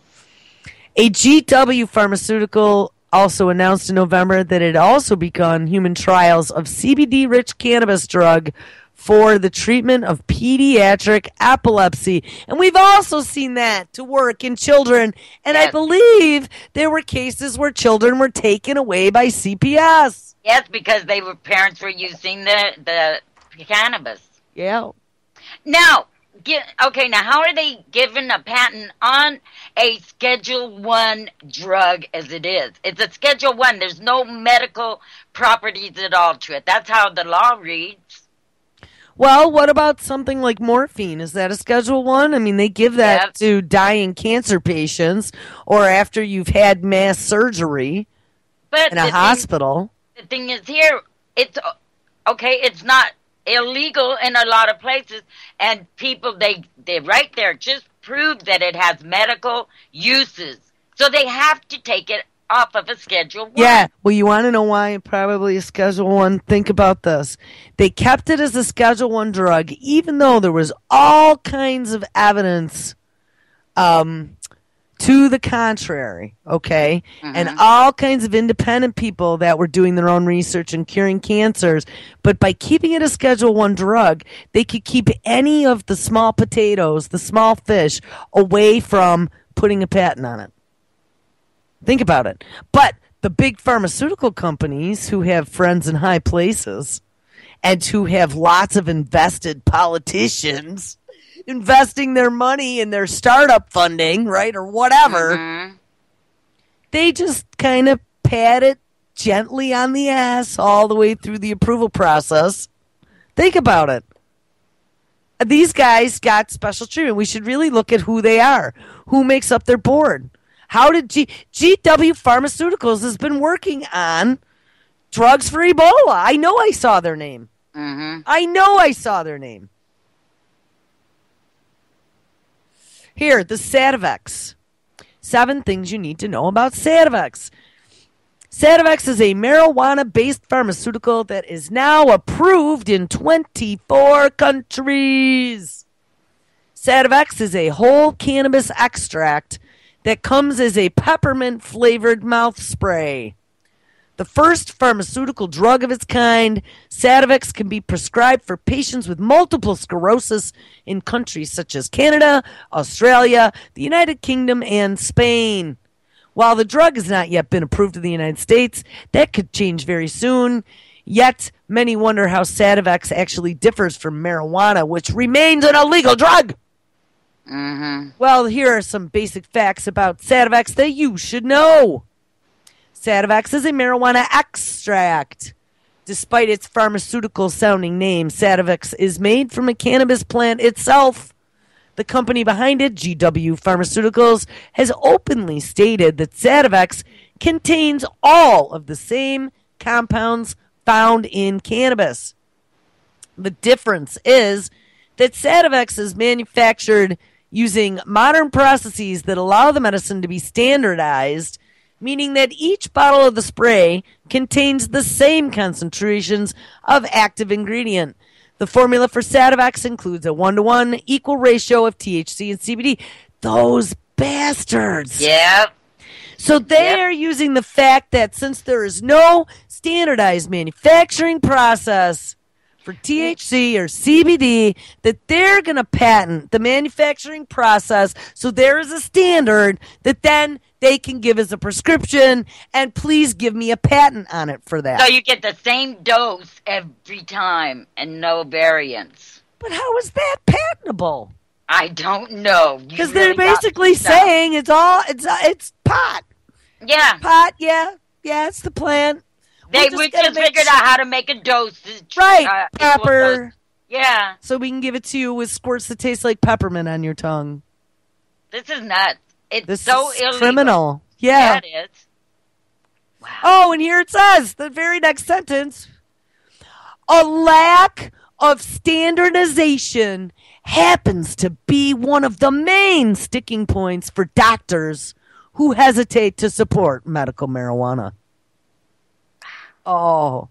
A GW pharmaceutical also announced in November that it had also begun human trials of CBD-rich cannabis drug for the treatment of pediatric epilepsy. And we've also seen that to work in children. And yes. I believe there were cases where children were taken away by CPS. Yes, because parents were using the cannabis. Yeah. Now, now how are they given a patent on a Schedule I drug as it is? It's a Schedule I. There's no medical properties at all to it. That's how the law reads. Well, what about something like morphine? Is that a Schedule I? I mean, they give that to dying cancer patients or after you've had mass surgery in a hospital. The thing is here, it's not illegal in a lot of places, and people, they right there just prove that it has medical uses. So they have to take it off of a Schedule I. Yeah, well, you want to know why probably a Schedule I? Think about this. They kept it as a Schedule I drug, even though there was all kinds of evidence to the contrary, okay? And all kinds of independent people that were doing their own research and curing cancers. But by keeping it a Schedule I drug, they could keep any of the small potatoes, the small fish, away from putting a patent on it. Think about it. But the big pharmaceutical companies who have friends in high places and who have lots of invested politicians investing their money in their startup funding, right, or whatever, they just kind of pat it gently on the ass all the way through the approval process. Think about it. These guys got special treatment. We should really look at who they are, who makes up their board. How did GW Pharmaceuticals has been working on drugs for Ebola? I know I saw their name. I know I saw their name. Here, the Sativex. 7 things you need to know about Sativex. Sativex is a marijuana-based pharmaceutical that is now approved in 24 countries. Sativex is a whole cannabis extract that comes as a peppermint-flavored mouth spray. The first pharmaceutical drug of its kind, Sativex can be prescribed for patients with multiple sclerosis in countries such as Canada, Australia, the United Kingdom, and Spain. While the drug has not yet been approved in the United States, that could change very soon. Yet, many wonder how Sativex actually differs from marijuana, which remains an illegal drug. Well, here are some basic facts about Sativex that you should know. Sativex is a marijuana extract. Despite its pharmaceutical-sounding name, Sativex is made from a cannabis plant itself. The company behind it, GW Pharmaceuticals, has openly stated that Sativex contains all of the same compounds found in cannabis. The difference is that Sativex is manufactured using modern processes that allow the medicine to be standardized, meaning that each bottle of the spray contains the same concentrations of active ingredient. The formula for Sativex includes a 1-to-1 equal ratio of THC and CBD. Those bastards. Yep. So they are using the fact that since there is no standardized manufacturing process for THC or CBD, that they're going to patent the manufacturing process so there is a standard that then they can give as a prescription, and please give me a patent on it for that. So you get the same dose every time and no variants. But how is that patentable? I don't know. Because they're basically saying it's pot. Yeah. Pot, yeah, it's the plant. We just figured out how to make a dosage. Right, pepper. Yeah. So we can give it to you with squirts that taste like peppermint on your tongue. This is nuts. It's this so is illegal. Criminal. Yeah. It is. Wow. Oh, and here it says, the very next sentence, a lack of standardization happens to be one of the main sticking points for doctors who hesitate to support medical marijuana. Oh.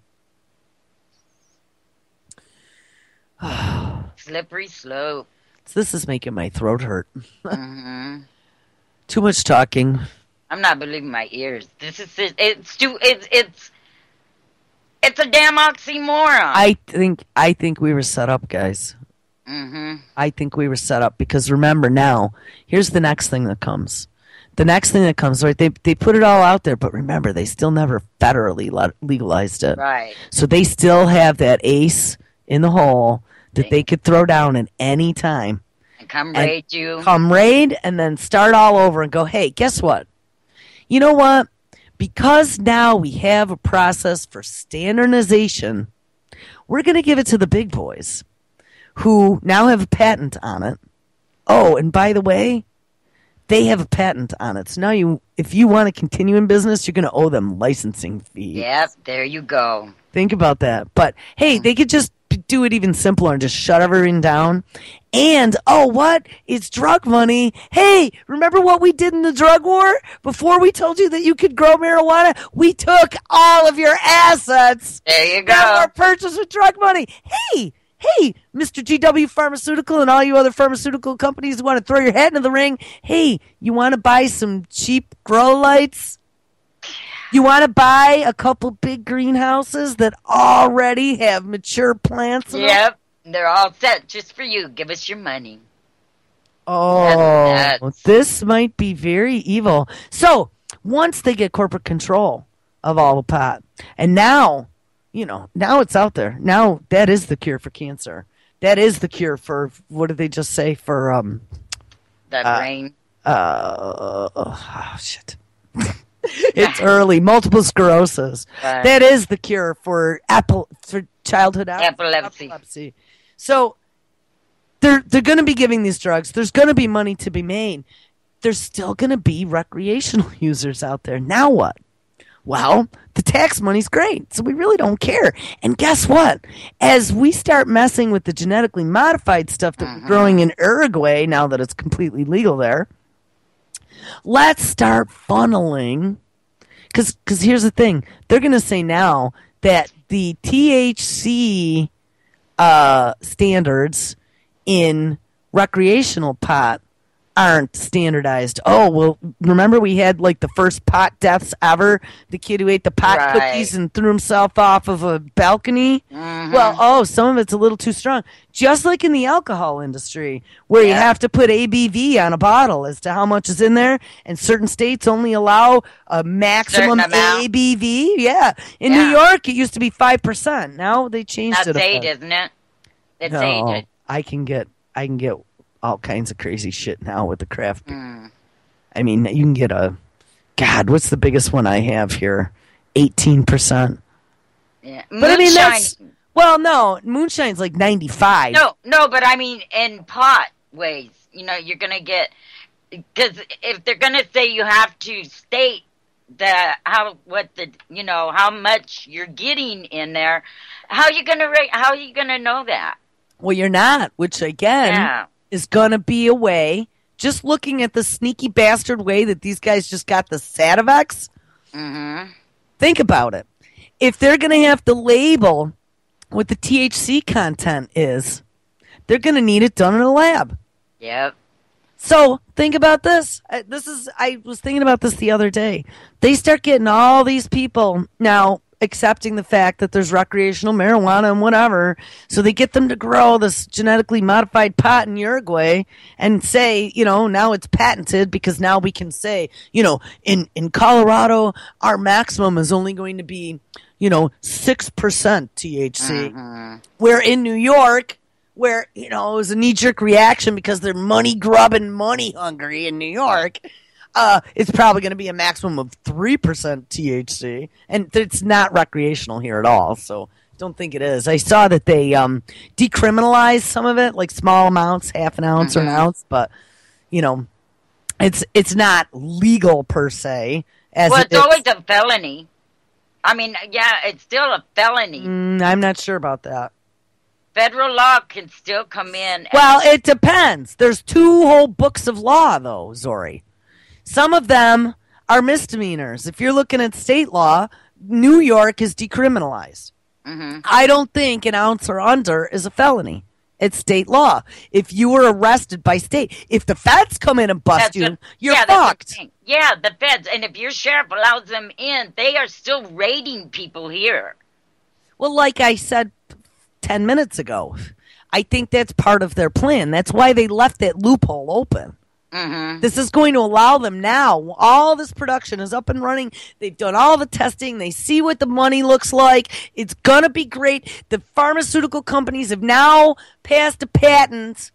Slippery slope. This is making my throat hurt. Mm-hmm. Too much talking. I'm not believing my ears. This is it's a damn oxymoron. I think we were set up, guys. Mm-hmm. I think we were set up because remember now, here's the next thing that comes. The next thing that comes, right? They put it all out there, but remember, they still never federally legalized it. Right. So they still have that ace in the hole that they could throw down at any time. And come raid you. Come raid and then start all over and go, hey, guess what? You know what? Because now we have a process for standardization, we're going to give it to the big boys who now have a patent on it. Oh, and by the way, they have a patent on it. So now if you want to continue in business, you're going to owe them licensing fees. Yep, there you go. Think about that. But, hey, they could just do it even simpler and just shut everything down. And, oh, what? It's drug money. Hey, remember what we did in the drug war? Before we told you that you could grow marijuana, we took all of your assets. There you go. That were purchased with drug money. Hey, Mr. GW Pharmaceutical and all you other pharmaceutical companies who want to throw your hat into the ring. Hey, you want to buy some cheap grow lights? You want to buy a couple big greenhouses that already have mature plants in them? Yep, they're all set just for you. Give us your money. Oh, this might be very evil. So, once they get corporate control of all the pot, and now, now it's out there. Now that is the cure for cancer. That is the cure for, what did they just say, for, that brain. Oh, shit. It's early. Multiple sclerosis. That is the cure for childhood epilepsy. So they're going to be giving these drugs. There's going to be money to be made. There's still going to be recreational users out there. Now what? Well, the tax money's great, so we really don't care. And guess what? As we start messing with the genetically modified stuff that we're growing in Uruguay, now that it's completely legal there, let's start funneling, because here's the thing. They're going to say now that the THC standards in recreational pot aren't standardized. Oh, well, remember we had like the first pot deaths ever? The kid who ate the pot cookies and threw himself off of a balcony? Mm-hmm. Well, some of it's a little too strong. Just like in the alcohol industry, where you have to put ABV on a bottle as to how much is in there, and certain states only allow a maximum ABV. Yeah. In New York, it used to be 5%. Now they changed it. That's 8, isn't it? It's 8. I can get all kinds of crazy shit now with the craft beer. I mean, you can get what's the biggest one I have here? 18%. Yeah. But I mean, no, moonshine's like 95. No, but I mean, in pot ways, you're going to get, because if they're going to say you have to state how much you're getting in there, how are you going to know that? Well, you're not, which again is going to be a way, just looking at the sneaky bastard way that these guys just got the Sativex. Mm-hmm. Think about it. If they're going to have to label what the THC content is, they're going to need it done in a lab. Yep. So think about this. I was thinking about this the other day. They start getting all these people now accepting the fact that there's recreational marijuana and whatever. So they get them to grow this genetically modified pot in Uruguay and say, now it's patented because now we can say, in Colorado, our maximum is only going to be, 6% THC. Where in New York, where, it was a knee-jerk reaction because they're money-grubbing, money-hungry in New York, it's probably going to be a maximum of 3% THC. And it's not recreational here at all, so don't think it is. I saw that they decriminalized some of it, like small amounts, half an ounce or an ounce, but, it's not legal per se. It's always a felony. I mean, yeah, it's still a felony. I'm not sure about that. Federal law can still come in. Well, it depends. There's 2 whole books of law, though, Zorie. Some of them are misdemeanors. If you're looking at state law, New York is decriminalized. I don't think an ounce or under is a felony. It's state law. If you were arrested by state, if the feds come in and bust you're fucked. Yeah, the feds. And if your sheriff allows them in, they are still raiding people here. Well, like I said 10 minutes ago, I think that's part of their plan. That's why they left that loophole open. This is going to allow them now. All this production is up and running. They've done all the testing. They see what the money looks like. It's going to be great. The pharmaceutical companies have now passed a patent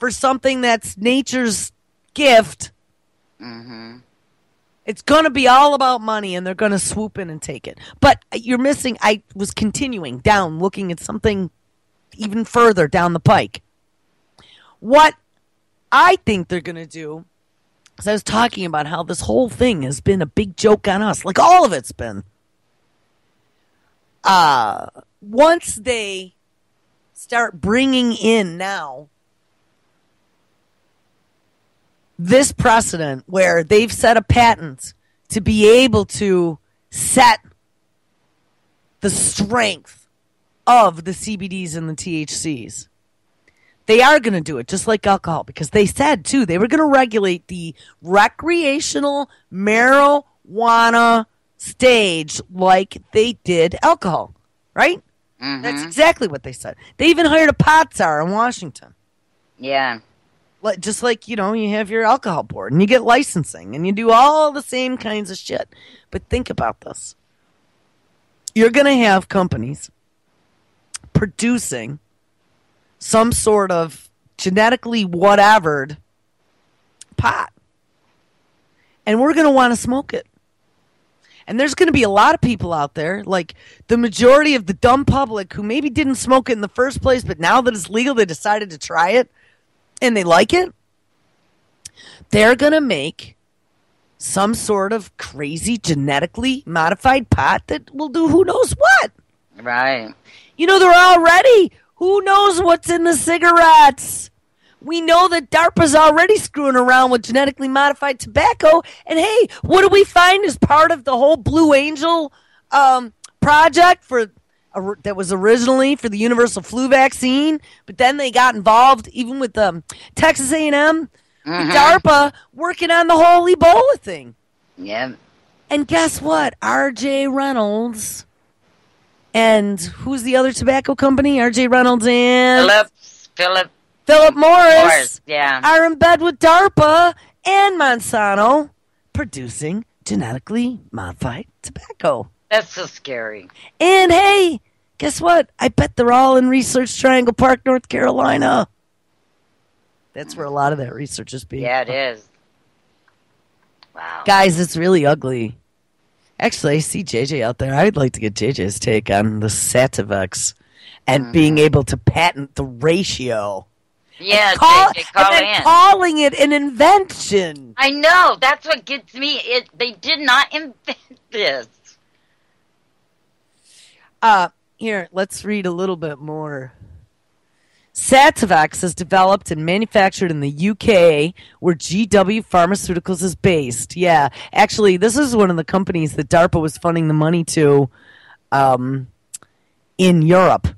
for something that's nature's gift. It's going to be all about money, and they're going to swoop in and take it. But you're missing, I was continuing down, looking at something even further down the pike. What I think they're going to do, because I was talking about how this whole thing has been a big joke on us, like all of it's been. Once they start bringing in now this precedent where they've set a patent to be able to set the strength of the CBDs and the THCs, they are going to do it just like alcohol, because they said, too, they were going to regulate the recreational marijuana stage like they did alcohol, right? That's exactly what they said. They even hired a pot czar in Washington. Yeah. Just like, you have your alcohol board and you get licensing and you do all the same kinds of shit. But think about this. You're going to have companies producing some sort of genetically whatevered pot. And we're going to want to smoke it. And there's going to be a lot of people out there, like the majority of the dumb public who maybe didn't smoke it in the first place, but now that it's legal, they decided to try it and they like it. They're going to make some sort of crazy genetically modified pot that will do who knows what. Right. They're already... Who knows what's in the cigarettes? We know that DARPA's already screwing around with genetically modified tobacco. And hey, what do we find as part of the whole Blue Angel project that was originally for the universal flu vaccine? But then they got involved even with Texas A&M, with DARPA working on the whole Ebola thing. Yeah. And guess what? R.J. Reynolds... And who's the other tobacco company? R.J. Reynolds and... Philip Morris. Yeah. Are in bed with DARPA and Monsanto producing genetically modified tobacco. That's so scary. And hey, guess what? I bet they're all in Research Triangle Park, North Carolina. That's where a lot of that research is being done. It is. Wow. Guys, it's really ugly. Actually, I see JJ out there. I'd like to get JJ's take on the Sativex and being able to patent the ratio. Yeah, JJ, calling it an invention. I know. That's what gets me. They did not invent this. Here, let's read a little bit more. Sativex is developed and manufactured in the UK, where GW Pharmaceuticals is based. Yeah, actually, this is one of the companies that DARPA was funding the money to in Europe.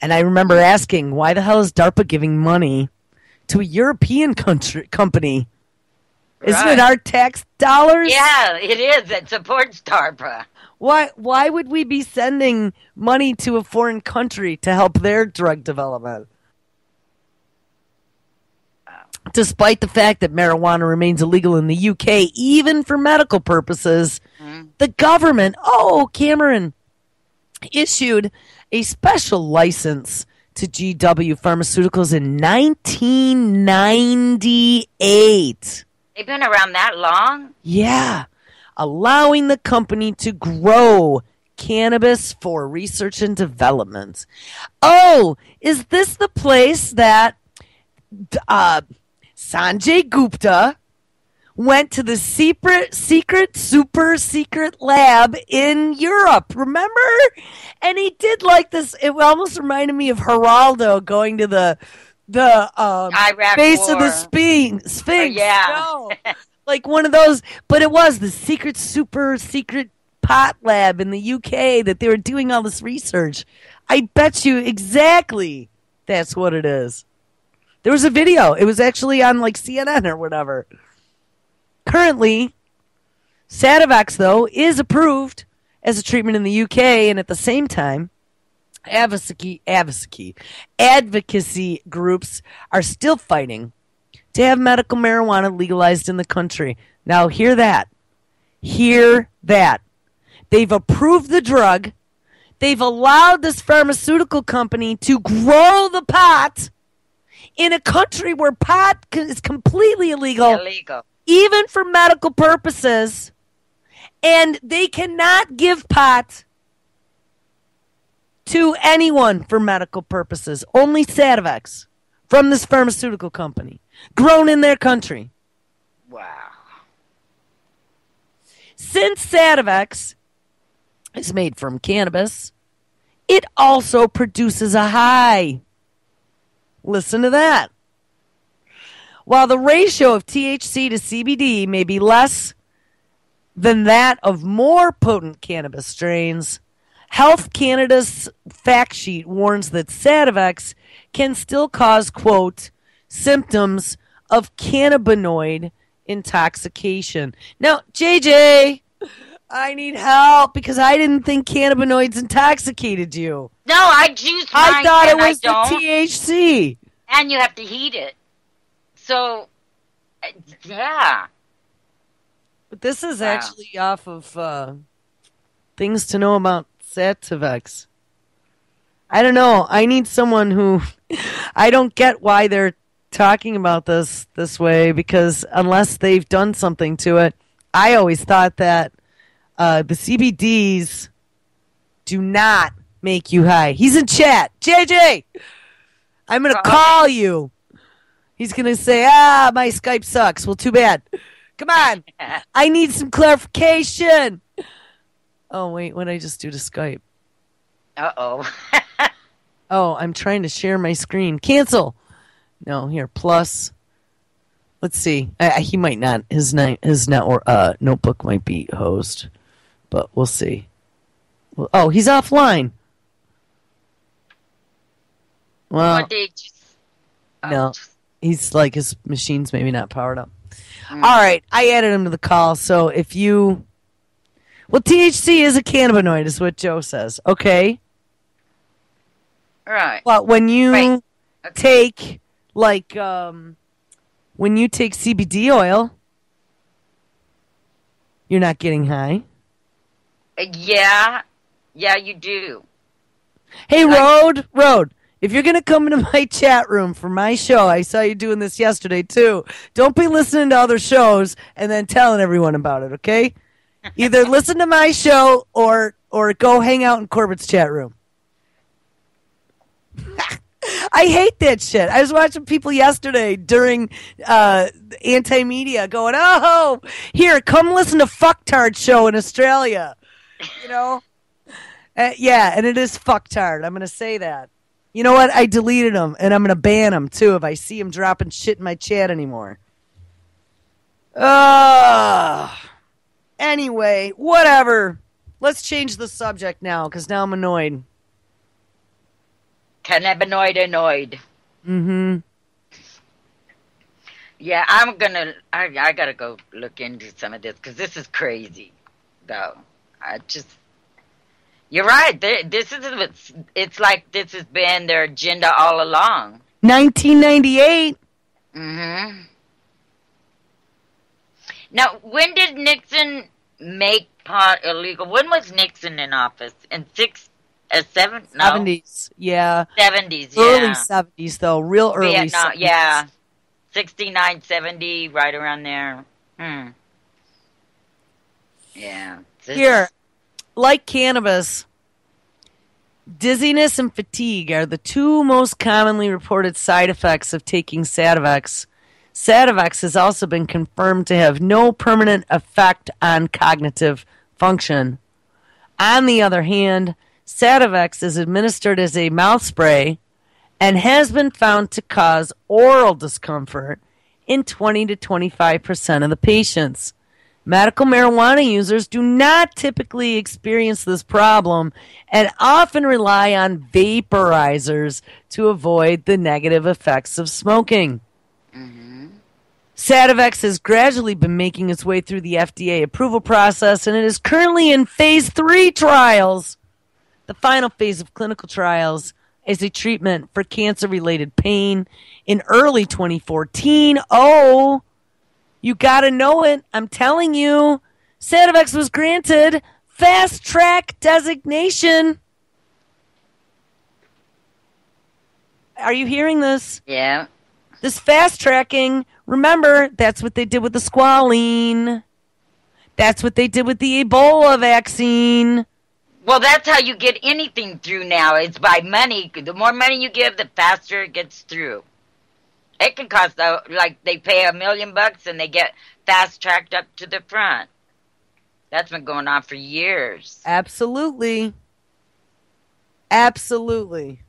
And I remember asking, why the hell is DARPA giving money to a European company. Isn't Right. it our tax dollars? Yeah, it is. It supports DARPA. Why would we be sending money to a foreign country to help their drug development? Despite the fact that marijuana remains illegal in the UK, even for medical purposes, the government, Cameron, issued a special license to GW Pharmaceuticals in 1998. They've been around that long? Yeah, allowing the company to grow cannabis for research and development. Oh, is this the place that Sanjay Gupta went to the super secret lab in Europe, remember? And he did like this, it almost reminded me of Geraldo going to the Iraq face War. of the Sphinx. Yeah. No, like one of those, but it was the super secret pot lab in the UK that they were doing all this research. I bet you exactly that's what it is. There was a video. It was actually on like CNN or whatever. Currently, Sativex, though, is approved as a treatment in the UK, and at the same time, advocacy groups are still fighting to have medical marijuana legalized in the country. Now, hear that. Hear that. They've approved the drug. They've allowed this pharmaceutical company to grow the pot in a country where pot is completely illegal. Even for medical purposes, and they cannot give pot to anyone for medical purposes. Only Sativex from this pharmaceutical company, grown in their country. Wow. Since Sativex is made from cannabis, it also produces a high. Listen to that. While the ratio of THC to CBD may be less than that of more potent cannabis strains, Health Canada's fact sheet warns that Sativex can still cause, quote, symptoms of cannabinoid intoxication. Now, JJ, I need help because I didn't think cannabinoids intoxicated you. No, I juice mine. I thought it was the don't. THC. And you have to heat it. So, yeah. But this is actually off of things to know about Sativex. I don't know. I need someone who... I don't get why they're talking about this way, because unless they've done something to it, I always thought that the CBDs do not make you high. He's in chat. JJ! I'm going to call you. He's going to say, my Skype sucks. Well, too bad. Come on. I need some clarification. Oh, wait. What did I just do to Skype? Uh-oh. Oh, I'm trying to share my screen. Cancel. No, here. Plus. Let's see. He might not. His notebook might be host. But we'll see. Oh, he's offline. Well, no. He's like, his machine's maybe not powered up. All right, I added him to the call, so if you... Well, THC is a cannabinoid, is what Joe says, okay? Right. But when you take, like, when you take CBD oil, you're not getting high. Yeah, you do. Hey, Road. If you're going to come into my chat room for my show, I saw you doing this yesterday, too. Don't be listening to other shows and then telling everyone about it, okay? Either listen to my show or go hang out in Corbett's chat room. I hate that shit. I was watching people yesterday during anti-media going, oh, here, come listen to Fucktard show in Australia. You know? Yeah, and it is Fucktard. I'm going to say that. You know what? I deleted them, and I'm going to ban them, too, if I see them dropping shit in my chat anymore. Anyway, whatever. Let's change the subject now, because now I'm annoyed. Cannabinoid annoyed. Mm-hmm. Yeah, I gotta go look into some of this because this is crazy, though. I just, you're right. This is, it's like this has been their agenda all along. 1998. Mm-hmm. Now, when did Nixon make pot illegal? When was Nixon in office? In seven? No. 70s, yeah. 70s, Early yeah. 70s, though. Real early Vietnam, 70s. yeah. 69, 70, right around there. Yeah. Here, like cannabis, dizziness and fatigue are the two most commonly reported side effects of taking Sativex. Sativex has also been confirmed to have no permanent effect on cognitive function. On the other hand, Sativex is administered as a mouth spray and has been found to cause oral discomfort in 20 to 25% of the patients. Medical marijuana users do not typically experience this problem and often rely on vaporizers to avoid the negative effects of smoking. Sativex has gradually been making its way through the FDA approval process, and it is currently in phase 3 trials. The final phase of clinical trials is a treatment for cancer-related pain in early 2014. Oh, you gotta know it. I'm telling you. Sativex was granted Fast Track designation. Are you hearing this? Yeah. This fast tracking, remember, that's what they did with the squalene. That's what they did with the Ebola vaccine. Well, that's how you get anything through now. It's by money. The more money you give, the faster it gets through. It can cost, like, they pay $1 million and they get fast-tracked up to the front. That's been going on for years. Absolutely. Absolutely.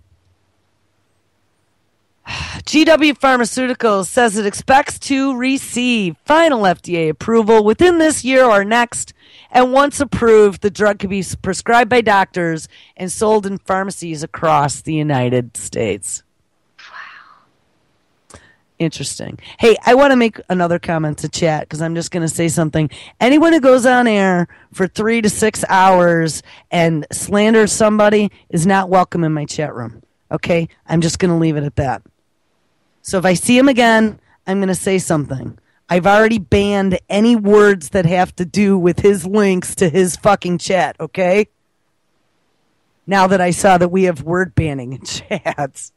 GW Pharmaceuticals says it expects to receive final FDA approval within this year or next, and once approved, the drug can be prescribed by doctors and sold in pharmacies across the United States. Wow. Interesting. Hey, I want to make another comment to chat because I'm just going to say something. Anyone who goes on air for 3 to 6 hours and slanders somebody is not welcome in my chat room. Okay? I'm just going to leave it at that. So if I see him again, I'm going to say something. I've already banned any words that have to do with his links to his fucking chat, okay? Now that I saw that we have word banning in chats.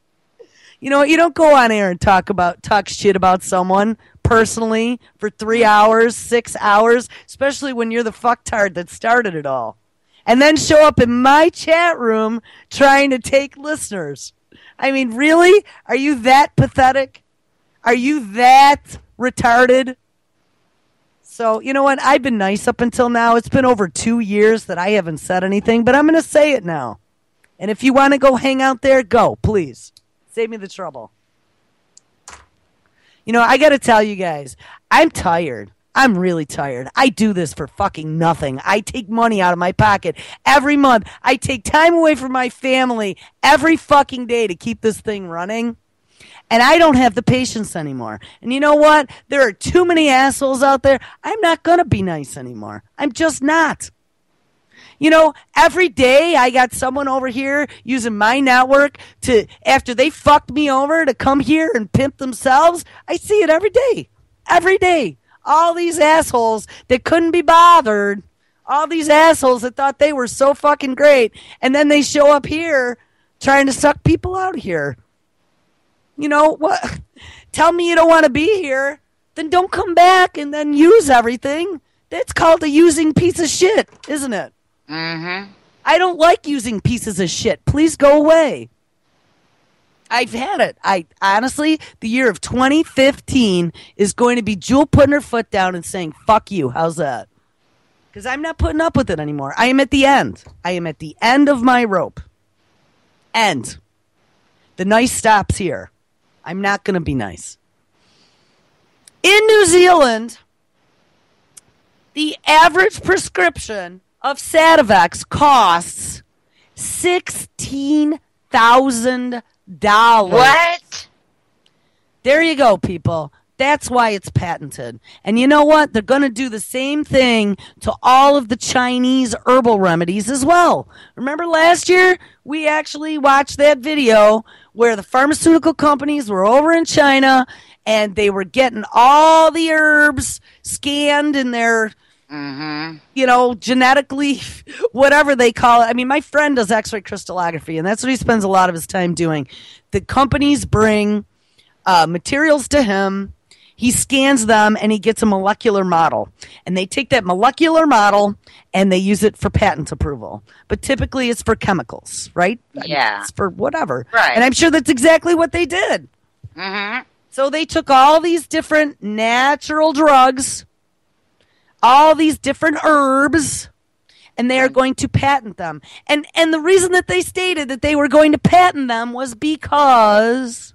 You know what? You don't go on air and talk shit about someone personally for 3 hours, 6 hours, especially when you're the fucktard that started it all. And then show up in my chat room trying to take listeners. I mean, really? Are you that pathetic? Are you that retarded? So, you know what? I've been nice up until now. It's been over 2 years that I haven't said anything, but I'm going to say it now. And if you want to go hang out there, go, please. Save me the trouble. You know, I got to tell you guys, I'm tired. I'm really tired. I do this for fucking nothing. I take money out of my pocket every month. I take time away from my family every fucking day to keep this thing running. And I don't have the patience anymore. And you know what? There are too many assholes out there. I'm not going to be nice anymore. I'm just not. You know, every day I got someone over here using my network to, after they fucked me over, to come here and pimp themselves. I see it every day. Every day. All these assholes that couldn't be bothered. All these assholes that thought they were so fucking great. And then they show up here trying to suck people out of here. You know, what? Tell me you don't want to be here. Then don't come back and then use everything. That's called a using piece of shit, isn't it? Mm-hmm. I don't like using pieces of shit. Please go away. I've had it. I honestly, the year of 2015 is going to be Jules putting her foot down and saying, fuck you. How's that? Because I'm not putting up with it anymore. I am at the end. I am at the end of my rope. End. The nice stops here. I'm not going to be nice. In New Zealand, the average prescription of Sativex costs $16,000. What? There you go, people. That's why it's patented. And you know what? They're going to do the same thing to all of the Chinese herbal remedies as well. Remember last year, we actually watched that video where the pharmaceutical companies were over in China and they were getting all the herbs scanned in their, genetically, whatever they call it. I mean, my friend does X-ray crystallography, and that's what he spends a lot of his time doing. The companies bring materials to him. He scans them, and he gets a molecular model. And they take that molecular model, and they use it for patent approval. But typically, it's for chemicals, right? Yeah. It's for whatever. Right. And I'm sure that's exactly what they did. Mm-hmm. So they took all these different natural drugs, all these different herbs, and they are going to patent them. And the reason that they stated that they were going to patent them was because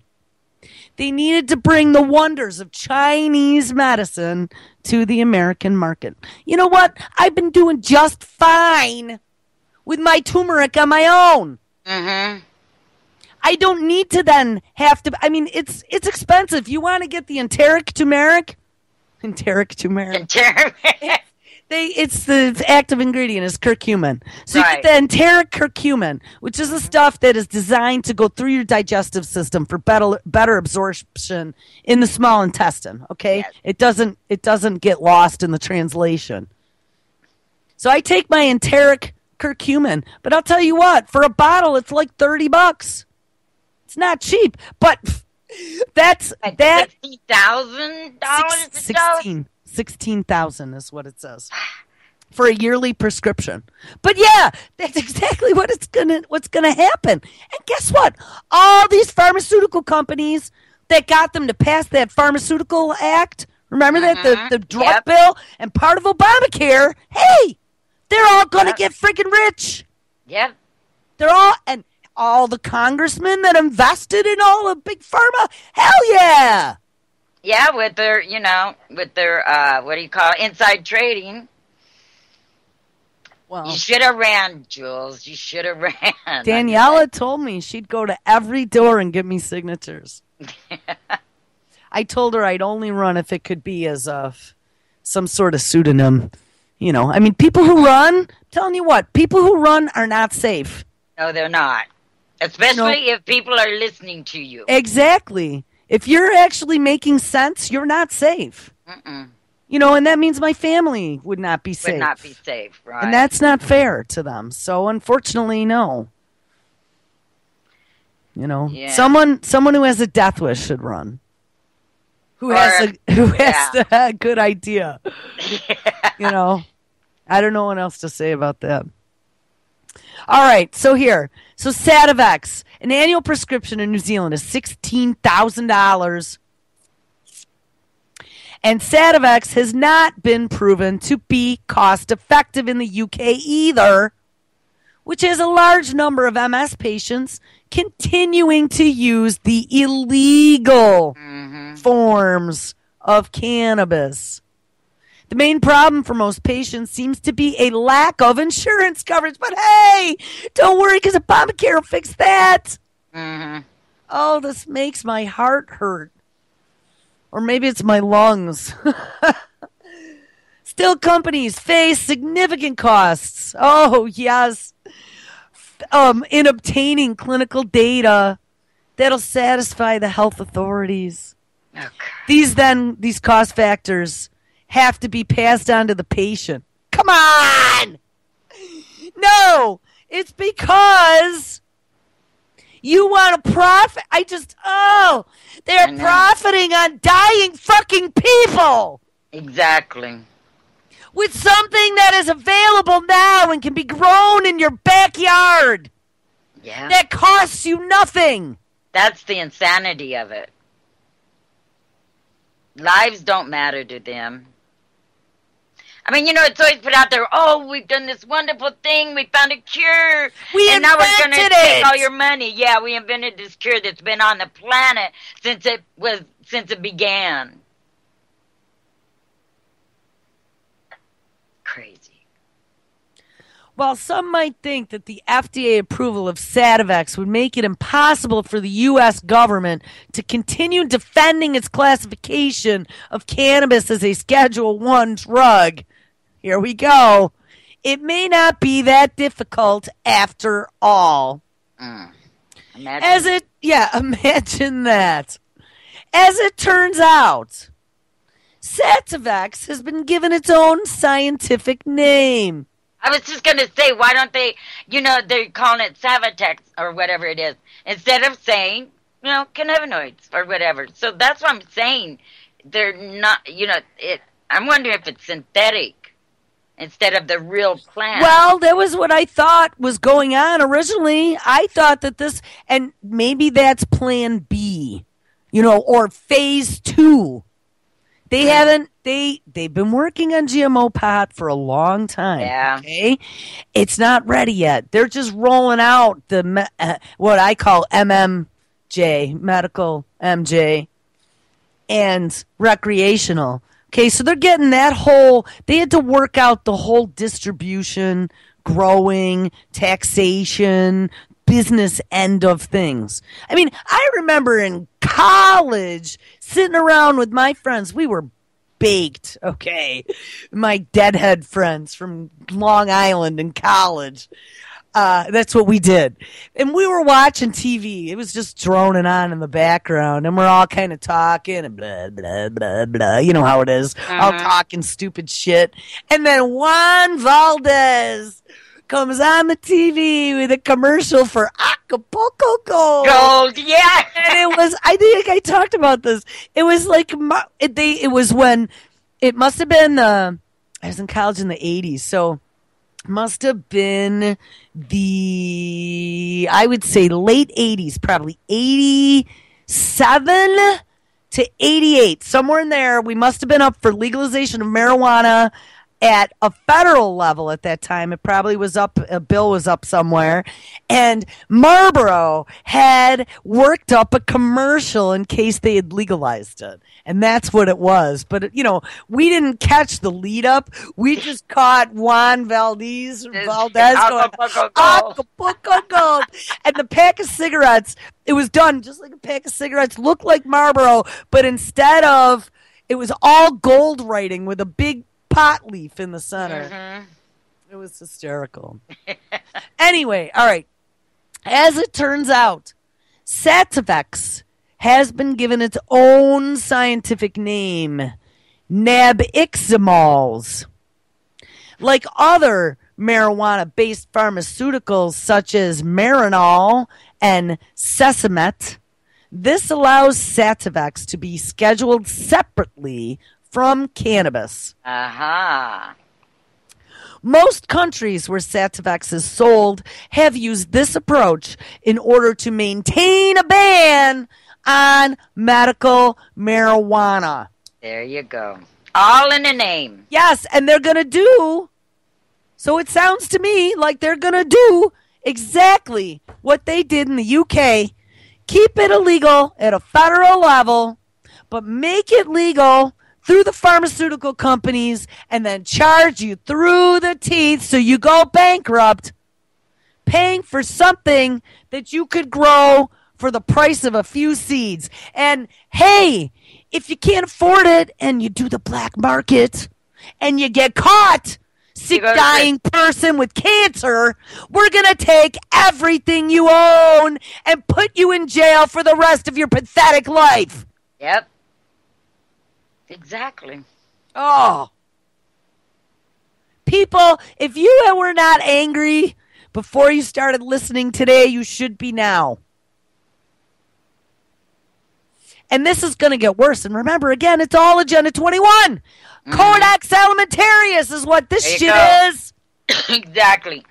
they needed to bring the wonders of Chinese medicine to the American market. You know what? I've been doing just fine with my turmeric on my own. Mm-hmm. I don't need to then have to. I mean, it's expensive. You want to get the enteric turmeric? It's the active ingredient is curcumin. So you get the enteric curcumin, which is the stuff that is designed to go through your digestive system for better absorption in the small intestine. Okay, yes. It doesn't get lost in the translation. So I take my enteric curcumin, but I'll tell you what, for a bottle, it's like $30. It's not cheap, but that's that $16,000. 16,000 is what it says for a yearly prescription. But yeah, that's exactly what's gonna happen. And guess what? All these pharmaceutical companies that got them to pass that pharmaceutical act, remember that the drug bill and part of Obamacare. Hey, they're all gonna get freaking rich. Yep. They're all the congressmen that invested in all of big pharma. Hell yeah. Yeah, with their, what do you call it, inside trading. Well, you should have ran, Jules. You should have ran. Daniela told me she'd go to every door and give me signatures. I told her I'd only run if it could be as some sort of pseudonym. I mean, people who run, I'm telling you what, people who run are not safe. No, they're not. Especially if people are listening to you. Exactly. If you're actually making sense, you're not safe. And that means my family would not be safe. Would not be safe, right. And that's not fair to them. So, unfortunately, no. Someone who has a death wish should run. Who has a good idea. I don't know what else to say about that. All right, so Sativex, an annual prescription in New Zealand is $16,000. And Sativex has not been proven to be cost-effective in the UK either, which has a large number of MS patients continuing to use the illegal forms of cannabis. The main problem for most patients seems to be a lack of insurance coverage. But hey, don't worry, because Obamacare will fix that. Oh, this makes my heart hurt. Or maybe it's my lungs. Still, companies face significant costs. Oh, yes. In obtaining clinical data that'll satisfy the health authorities. Okay. These cost factors have to be passed on to the patient. Come on! No! It's because you want to profit. They're profiting on dying fucking people! Exactly. With something that is available now and can be grown in your backyard. Yeah. That costs you nothing. That's the insanity of it. Lives don't matter to them. I mean, it's always put out there, we've done this wonderful thing. We found a cure. And now we're going to take all your money. Yeah, we invented this cure that's been on the planet since it began. Crazy. While some might think that the FDA approval of Sativex would make it impossible for the U.S. government to continue defending its classification of cannabis as a Schedule I drug, here we go, it may not be that difficult after all. Imagine. Imagine that. As it turns out, Sativex has been given its own scientific name. I was just going to say, why don't they, they're calling it Savatex or whatever it is, instead of saying, cannabinoids or whatever. So that's what I'm saying. They're not, I'm wondering if it's synthetic instead of the real plant. Well, that was what I thought was going on originally. I thought that this, and maybe that's plan B, or phase 2. They haven't. They've been working on GMO pot for a long time. Yeah. Okay, it's not ready yet. They're just rolling out the what I call MMJ, medical MJ, and recreational. Okay, so they're getting that whole. They had to work out the whole distribution, growing, taxation, business end of things. I mean, I remember in college sitting around with my friends. We were baked, okay? My deadhead friends from Long Island in college. That's what we did. And we were watching TV. It was just droning on in the background. And we're all kind of talking and blah, blah, blah, blah. You know how it is. All talking stupid shit. And then Juan Valdez comes on the TV with a commercial for Acapulco Gold. Yeah. And it was, I think I talked about this. It was like, it was when, it must have been, I was in college in the 80s, so must have been I would say late 80s, probably 87 to 88, somewhere in there. We must have been up for legalization of marijuana at a federal level at that time. It probably was up, a bill was up somewhere. And Marlboro had worked up a commercial in case they had legalized it. And that's what it was. But, we didn't catch the lead up. We just caught Juan Valdez going, Acapulco Gold. And the pack of cigarettes, it was done just like a pack of cigarettes, looked like Marlboro, but instead of, it was all gold writing with a big pot leaf in the center. Mm-hmm. It was hysterical. Anyway, all right. As it turns out, Sativex has been given its own scientific name, nabiximols. Like other marijuana-based pharmaceuticals such as Marinol and Sesamet, this allows Sativex to be scheduled separately from cannabis. Most countries where Sativex is sold have used this approach in order to maintain a ban on medical marijuana. There you go. All in the name. Yes, and they're going to do, so it sounds to me like they're going to do exactly what they did in the UK. Keep it illegal at a federal level, but make it legal through the pharmaceutical companies and then charge you through the teeth so you go bankrupt paying for something that you could grow for the price of a few seeds. And hey, if you can't afford it and you do the black market and you get caught, sick dying person with cancer, we're going to take everything you own and put you in jail for the rest of your pathetic life. Yep. Exactly. Oh. People, if you were not angry before you started listening today, you should be now. And this is going to get worse. And remember, again, it's all Agenda 21. Codex Alimentarius is what this shit is. Exactly.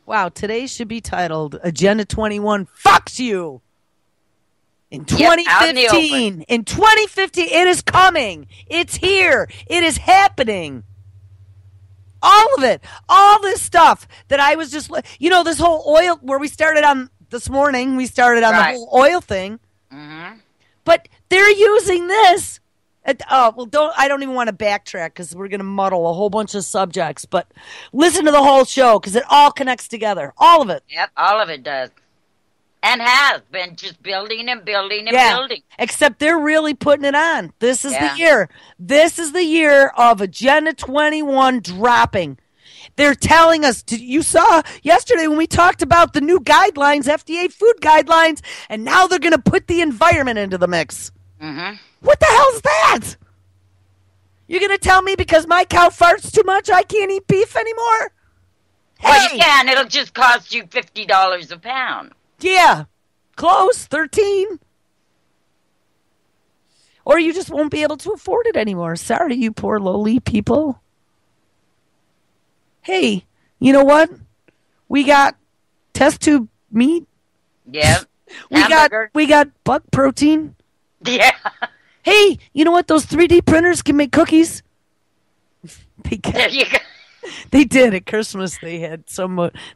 Wow, today should be titled Agenda 21 Fucks You. In 2015, in 2015, it is coming. It's here. It is happening. All of it. All this stuff that I was just, this whole oil, where we started on this morning, we started on the whole oil thing. Mm-hmm. But they're using this I don't even want to backtrack because we're going to muddle a whole bunch of subjects. But listen to the whole show because it all connects together. All of it. Yep, all of it does. And has been just building and building and building. Except they're really putting it on. This is the year. This is the year of Agenda 21 dropping. They're telling us, you saw yesterday when we talked about the new guidelines, FDA food guidelines, and now they're going to put the environment into the mix. Mm-hmm. What the hell's that? You're going to tell me because my cow farts too much I can't eat beef anymore? Well, you can. It'll just cost you $50 a pound. Yeah, close, 13. Or you just won't be able to afford it anymore. Sorry, you poor lowly people. Hey, you know what? We got test tube meat. Yeah. We got buck protein. Yeah. Hey, you know what? Those 3D printers can make cookies. There you go. They did at Christmas. They had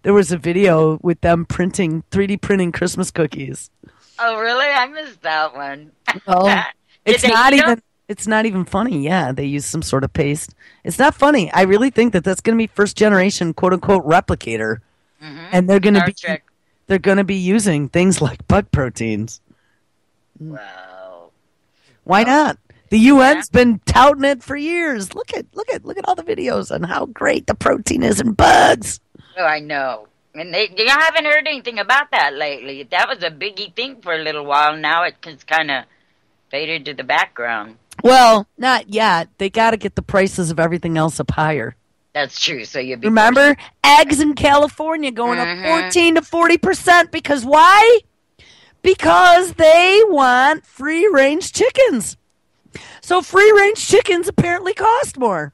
there was a video with them 3D printing Christmas cookies. Oh, really? I missed that one. Oh, it's not even funny. Yeah, they use some sort of paste. It's not funny. I really think that's going to be first generation quote unquote replicator, and they're going to be using things like bug proteins. Wow. Why not? The UN's been touting it for years. Look at all the videos on how great the protein is in bugs. Oh, I know. And I haven't heard anything about that lately. That was a biggie thing for a little while. Now it's kind of faded to the background. Well, not yet. They got to get the prices of everything else up higher. That's true. So you remember eggs in California going up 14 to 40% because why? Because they want free-range chickens. So free-range chickens apparently cost more.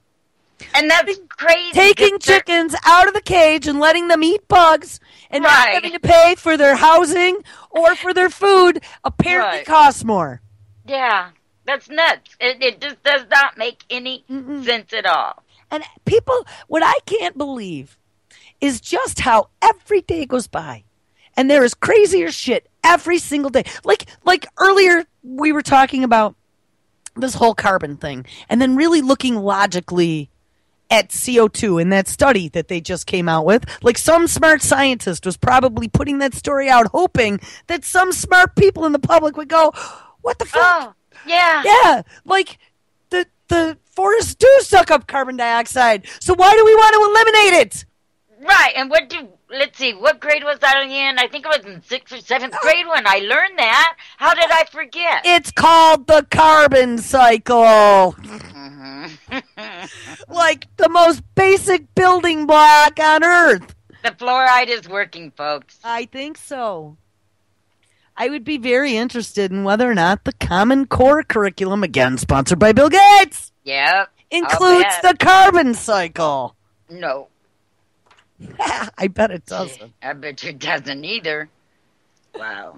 And that's crazy. Taking chickens out of the cage and letting them eat bugs and not having to pay for their housing or for their food apparently costs more. Yeah, that's nuts. It just does not make any sense at all. And people, what I can't believe is just how every day goes by. And there is crazier shit every single day. Like earlier we were talking about this whole carbon thing, and then really looking logically at CO2 in that study that they just came out with. Like some smart scientist was probably putting that story out hoping that some smart people in the public would go, what the fuck? Oh, yeah. Yeah, like the forests do suck up carbon dioxide, so why do we want to eliminate it? Right, and let's see, what grade was I in? I think I was in 6th or 7th grade when I learned that. How did I forget? It's called the carbon cycle. Like the most basic building block on Earth. The fluoride is working, folks. I think so. I would be very interested in whether or not the Common Core curriculum, again sponsored by Bill Gates, includes the carbon cycle. No. I bet it doesn't. I bet it doesn't either. Wow.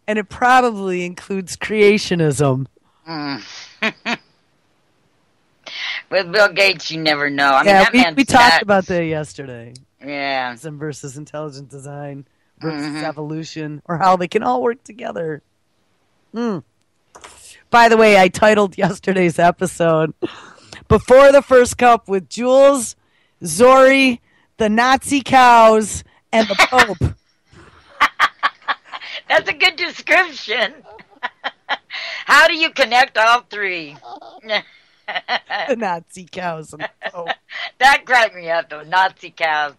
And it probably includes creationism. With Bill Gates, you never know. I mean, we talked about that yesterday. Yeah. Versus intelligent design versus evolution, or how they can all work together. By the way, I titled yesterday's episode Before the First Cup with Jules, Zorie, the Nazi cows, and the Pope. That's a good description. How do you connect all three? The Nazi cows and the Pope. That cracked me up, though. Nazi cows.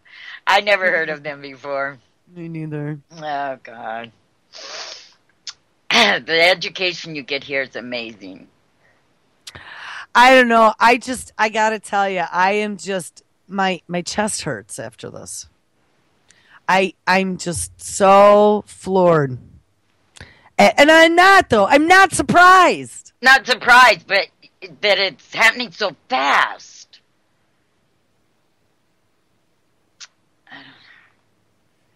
I never heard of them before. Me neither. Oh, God. The education you get here is amazing. I don't know. I gotta tell you, I am just... My chest hurts after this. I'm just so floored. And I'm not, though. I'm not surprised. Not surprised, but that it's happening so fast.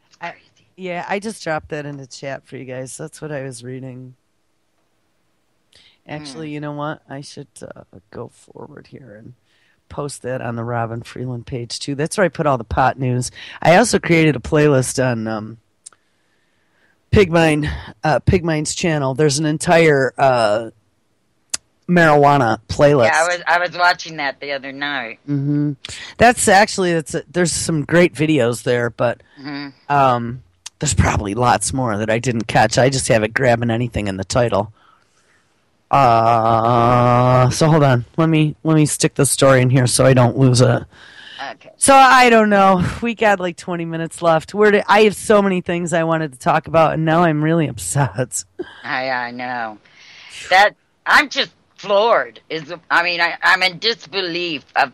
It's crazy. Yeah, I just dropped that in the chat for you guys. That's what I was reading. Actually, you know what? I should go forward here and post that on the Robin Freeland page too. That's where I put all the pot news. I also created a playlist on Pigmine's channel. There's an entire marijuana playlist. Yeah, I was watching that the other night. Mm-hmm. That's actually there's some great videos there, but there's probably lots more that I didn't catch. I just have it grabbing anything in the title. So hold on. Let me stick the story in here so I don't lose it. Okay. So I don't know. We got like 20 minutes left. I have so many things I wanted to talk about, and now I'm really upset. I know. That I'm just floored. I'm in disbelief of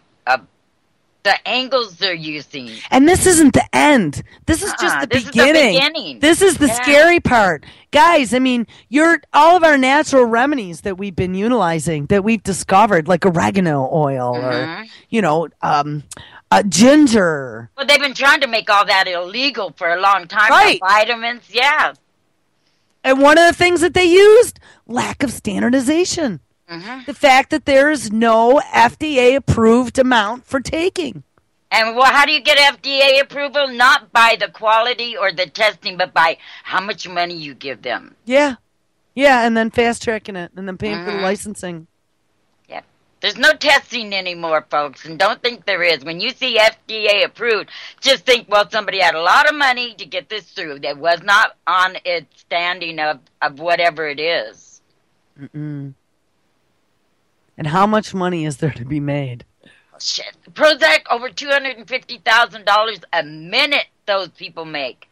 the angles they're using. And this isn't the end. This is just the beginning. This is the scary part. Guys, I mean, all of our natural remedies that we've been utilizing, that we've discovered, like oregano oil or, ginger. Well, they've been trying to make all that illegal for a long time. Right. The vitamins, yeah. And one of the things that they used, lack of standardization. Mm-hmm. The fact that there is no FDA-approved amount for taking. And how do you get FDA approval? Not by the quality or the testing, but by how much money you give them. Yeah. Yeah, and then fast-tracking it, and then paying for the licensing. Yeah. There's no testing anymore, folks, and don't think there is. When you see FDA approved, just think, well, somebody had a lot of money to get this through. That was not on its standing of whatever it is. Mm-mm. And how much money is there to be made? Shit. Prozac, over $250,000 a minute those people make.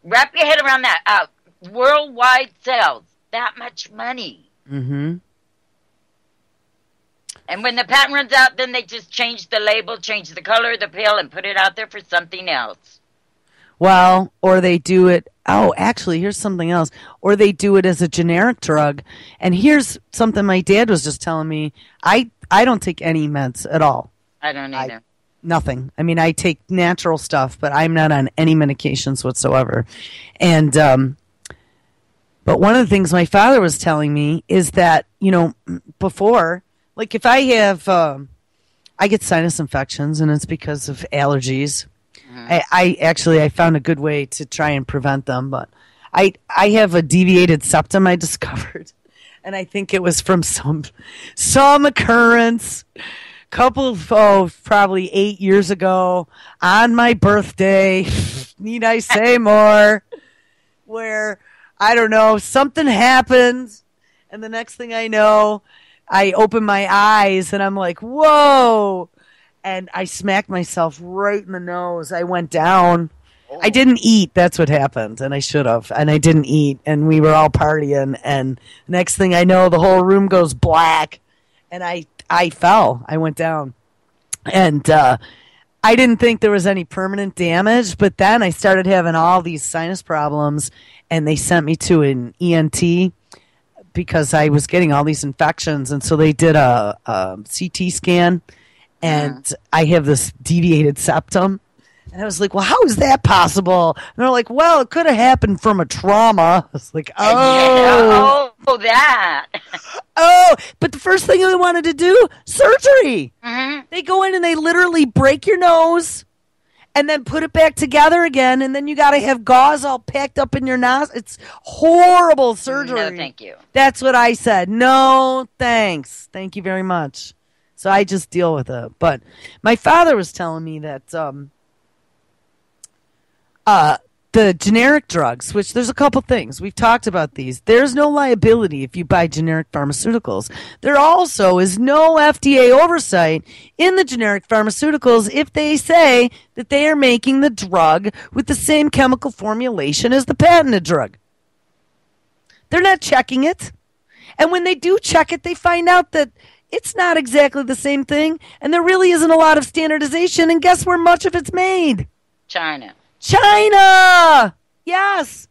Wrap your head around that. Worldwide sales. That much money. Mm-hmm. And when the patent runs out, then they just change the label, change the color of the pill, and put it out there for something else. Well, or they do it... Oh, actually, here's something else. Or they do it as a generic drug. And here's something my dad was just telling me. I don't take any meds at all. I don't either. Nothing. I mean, I take natural stuff, but I'm not on any medications whatsoever. And, but one of the things my father was telling me is that, before, like if I have, I get sinus infections and it's because of allergies. I found a good way to try and prevent them, but I have a deviated septum I discovered, and I think it was from some occurrence, probably 8 years ago on my birthday. Need I say more? Where I don't know, something happened, and the next thing I know, I open my eyes and I'm like, whoa. And I smacked myself right in the nose. I went down. Oh. I didn't eat. That's what happened. And I should have. And I didn't eat. And we were all partying. And next thing I know, the whole room goes black. And I fell. I went down. And I didn't think there was any permanent damage. But then I started having all these sinus problems. And they sent me to an ENT because I was getting all these infections. And so they did a CT scan. And I have this deviated septum. And I was like, well, how is that possible? And they're like, well, it could have happened from a trauma. I was like, oh. Oh, that. Oh, but the first thing they wanted to do, surgery. Mm-hmm. They go in and they literally break your nose and then put it back together again. And then you got to have gauze all packed up in your nose. It's horrible surgery. No, thank you. That's what I said. No, thanks. Thank you very much. So I just deal with it. But my father was telling me that the generic drugs, which there's a couple things. We've talked about these. There's no liability if you buy generic pharmaceuticals. There also is no FDA oversight in the generic pharmaceuticals if they say that they are making the drug with the same chemical formulation as the patented drug. They're not checking it. And when they do check it, they find out that it's not exactly the same thing, and there really isn't a lot of standardization, and guess where much of it's made? China. Yes.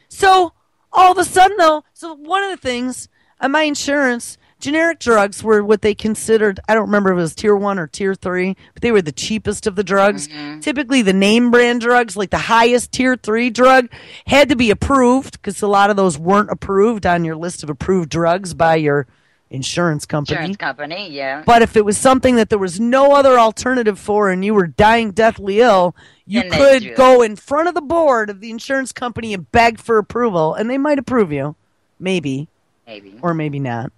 So, all of a sudden, though, one of the things on my insurance, generic drugs were what they considered, I don't remember if it was tier 1 or tier 3, but they were the cheapest of the drugs. Mm-hmm. Typically, the name brand drugs, like the highest tier 3 drug, had to be approved, because a lot of those weren't approved on your list of approved drugs by your insurance company. Yeah. But if it was something that there was no other alternative for and you were dying deathly ill, you could go in front of the board of the insurance company and beg for approval, and they might approve you. Maybe. Or maybe not.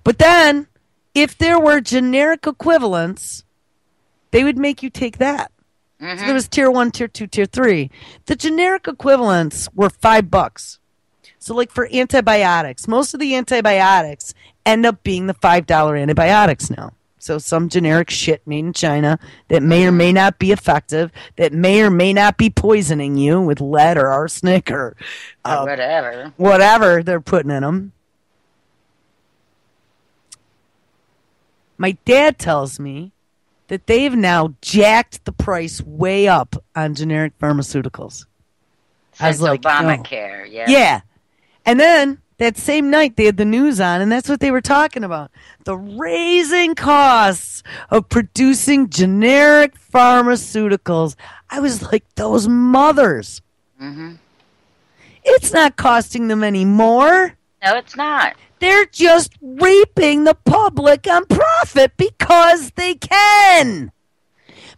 But then, if there were generic equivalents, they would make you take that. So there was tier 1, tier 2, tier 3. The generic equivalents were $5. So like for antibiotics, most of the antibiotics end up being the $5 antibiotics now. So some generic shit made in China that may or may not be effective, that may or may not be poisoning you with lead or arsenic or whatever they're putting in them. My dad tells me that they've now jacked the price way up on generic pharmaceuticals. I was like, Obamacare, yeah. Yeah. And then that same night they had the news on, and that's what they were talking about. The raising costs of producing generic pharmaceuticals. I was like, those mothers. It's not costing them any more. No, it's not. They're just raping the public on profit because they can.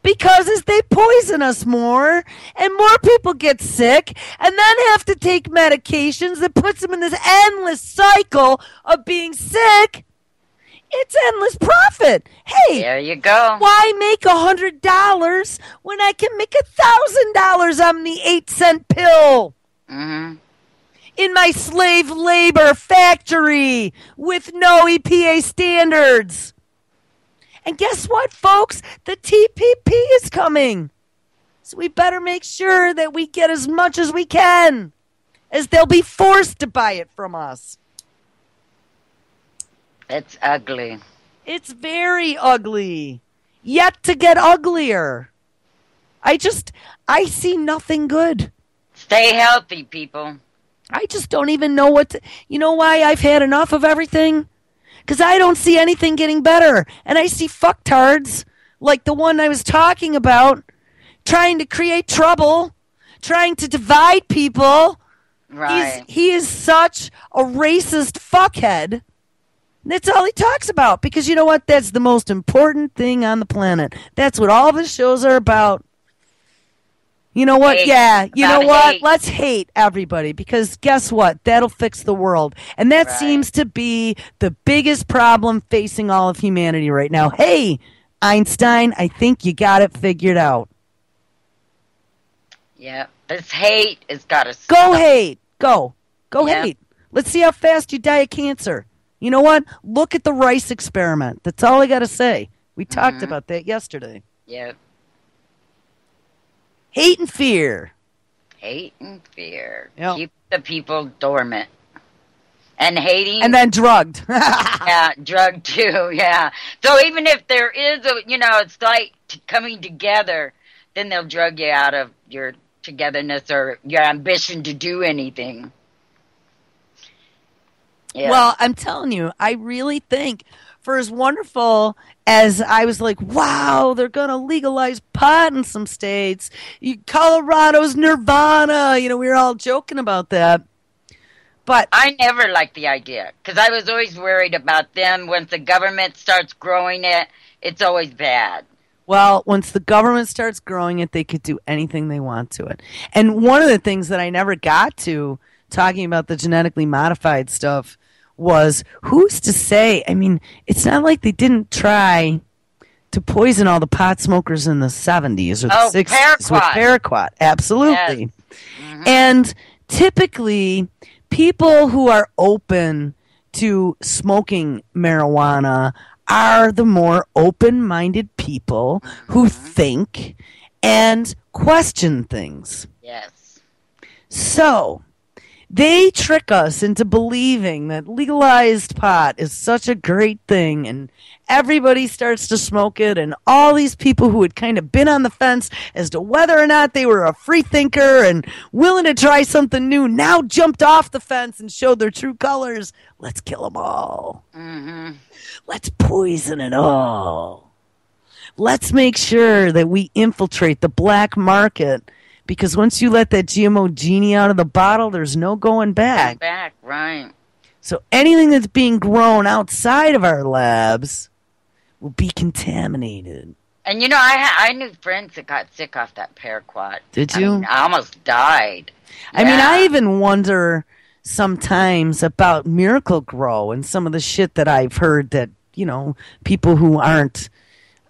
Because as they poison us more, and more people get sick, and then have to take medications that puts them in this endless cycle of being sick, it's endless profit. Hey, there you go. Why make $100 when I can make $1,000 on the 8-cent pill? In my slave labor factory with no EPA standards. And guess what, folks? The TPP is coming. So we better make sure that we get as much as we can, as they'll be forced to buy it from us. It's ugly. It's very ugly. Yet to get uglier. I see nothing good. Stay healthy, people. I just don't even know what to... You know why I've had enough of everything? Because I don't see anything getting better. And I see fucktards, like the one I was talking about, trying to create trouble, trying to divide people. Right. He is such a racist fuckhead. That's all he talks about. Because you know what? That's the most important thing on the planet. That's what all of his shows are about. You know what? Yeah. You know what? Let's hate everybody because guess what? That'll fix the world. And that seems to be the biggest problem facing all of humanity right now. Hey, Einstein, I think you got it figured out. Yeah. This hate has got to stop. Go hate. Go hate. Let's see how fast you die of cancer. You know what? Look at the rice experiment. That's all I got to say. We talked about that yesterday. Yep. Hate and fear. Hate and fear. Yep. Keep the people dormant. And hating. And then drugged. Yeah, drugged too, yeah. So even if there is it's like coming together, then they'll drug you out of your togetherness or your ambition to do anything. Yeah. Well, I'm telling you, I really think for as wonderful as I was like, wow, they're going to legalize pot in some states. Colorado's nirvana. We were all joking about that. But I never liked the idea because I was always worried about them. Once the government starts growing it, it's always bad. Well, once the government starts growing it, they could do anything they want to it. And one of the things that I never got to talking about the genetically modified stuff was who's to say? I mean, it's not like they didn't try to poison all the pot smokers in the 70s or the 60s with paraquat. Absolutely. Yes. And typically, people who are open to smoking marijuana are the more open-minded people who think and question things. Yes. So they trick us into believing that legalized pot is such a great thing and everybody starts to smoke it, and all these people who had kind of been on the fence as to whether or not they were a free thinker and willing to try something new now jumped off the fence and showed their true colors. Let's kill them all. Let's poison it all. Let's make sure that we infiltrate the black market, because once you let that GMO genie out of the bottle, there's no going back. Right. So anything that's being grown outside of our labs will be contaminated. And I knew friends that got sick off that paraquat. Did you? I almost died. I mean, I even wonder, sometimes about Miracle Grow and some of the shit that I've heard that, people who aren't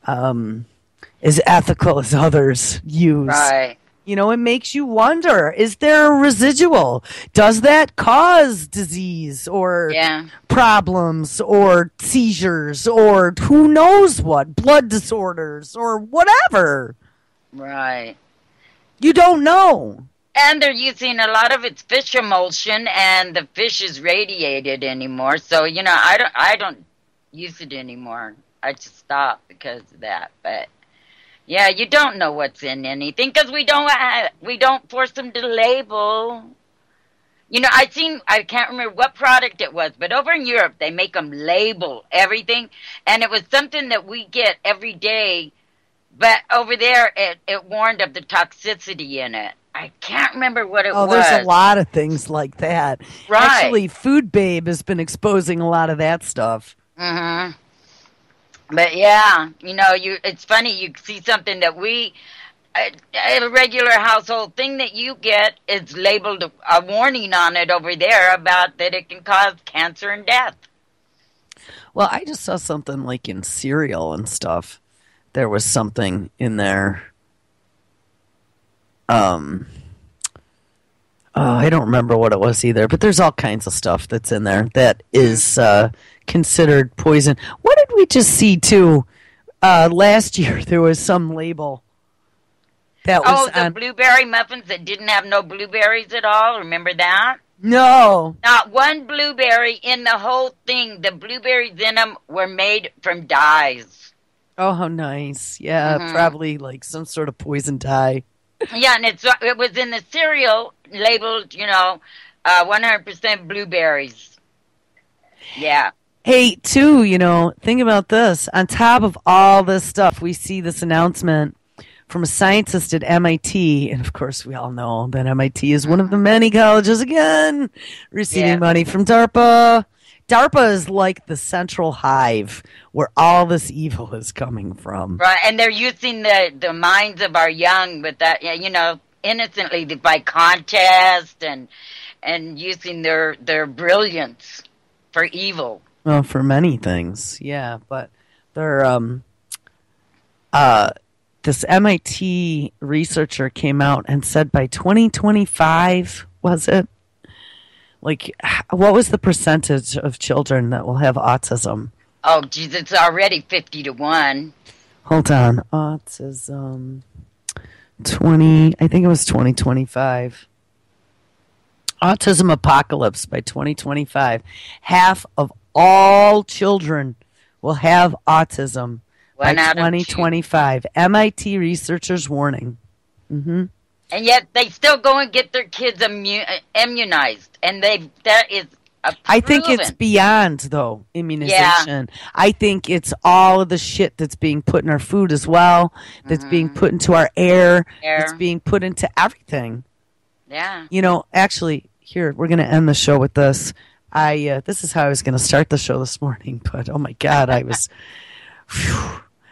as ethical as others use. Right. It makes you wonder, is there a residual? Does that cause disease or problems or seizures or who knows what, blood disorders or whatever? Right. You don't know. And they're using a lot of its fish emulsion, and the fish is radiated anymore. So, I don't use it anymore. I just stopped because of that. But yeah, you don't know what's in anything because we don't force them to label. I can't remember what product it was, but over in Europe they make them label everything, and it was something that we get every day, but over there it warned of the toxicity in it. I can't remember what it was. Oh, there's a lot of things like that. Right. Actually, Food Babe has been exposing a lot of that stuff. Mm-hmm. But yeah, it's funny, you see something that a regular household thing that you get is labeled a warning on it over there about that it can cause cancer and death. Well, I just saw something like in cereal and stuff. There was something in there. I don't remember what it was either, but there's all kinds of stuff that's in there that is considered poison. What did we just see too? Last year there was some label that was the blueberry muffins that didn't have no blueberries at all. Remember that? No, not one blueberry in the whole thing. The blueberries in them were made from dyes. Oh, how nice! Yeah, probably like some sort of poison dye. Yeah, and it was in the cereal labeled, 100% blueberries. Yeah. Hey, too, think about this. On top of all this stuff, we see this announcement from a scientist at MIT. And, of course, we all know that MIT is one of the many colleges, again, receiving money from DARPA. DARPA is like the central hive where all this evil is coming from. Right, and they're using the minds of our young with that, innocently by contest and using their brilliance for evil. Well, for many things, yeah. But they're this MIT researcher came out and said by 2025, was it? Like, what was the percentage of children that will have autism? Oh, geez, it's already 50-1. Hold on. Autism. I think it was 2025. Autism apocalypse by 2025. Half of all children will have autism by 2025. MIT researchers warning. Mm-hmm. And yet they still go and get their kids immunized, and that is proven. I think it's beyond, though, immunization. Yeah. I think it's all of the shit that's being put in our food as well, that's being put into our air, that's being put into everything. Yeah. Actually, here, we're going to end the show with this. This is how I was going to start the show this morning, but oh my God, I was...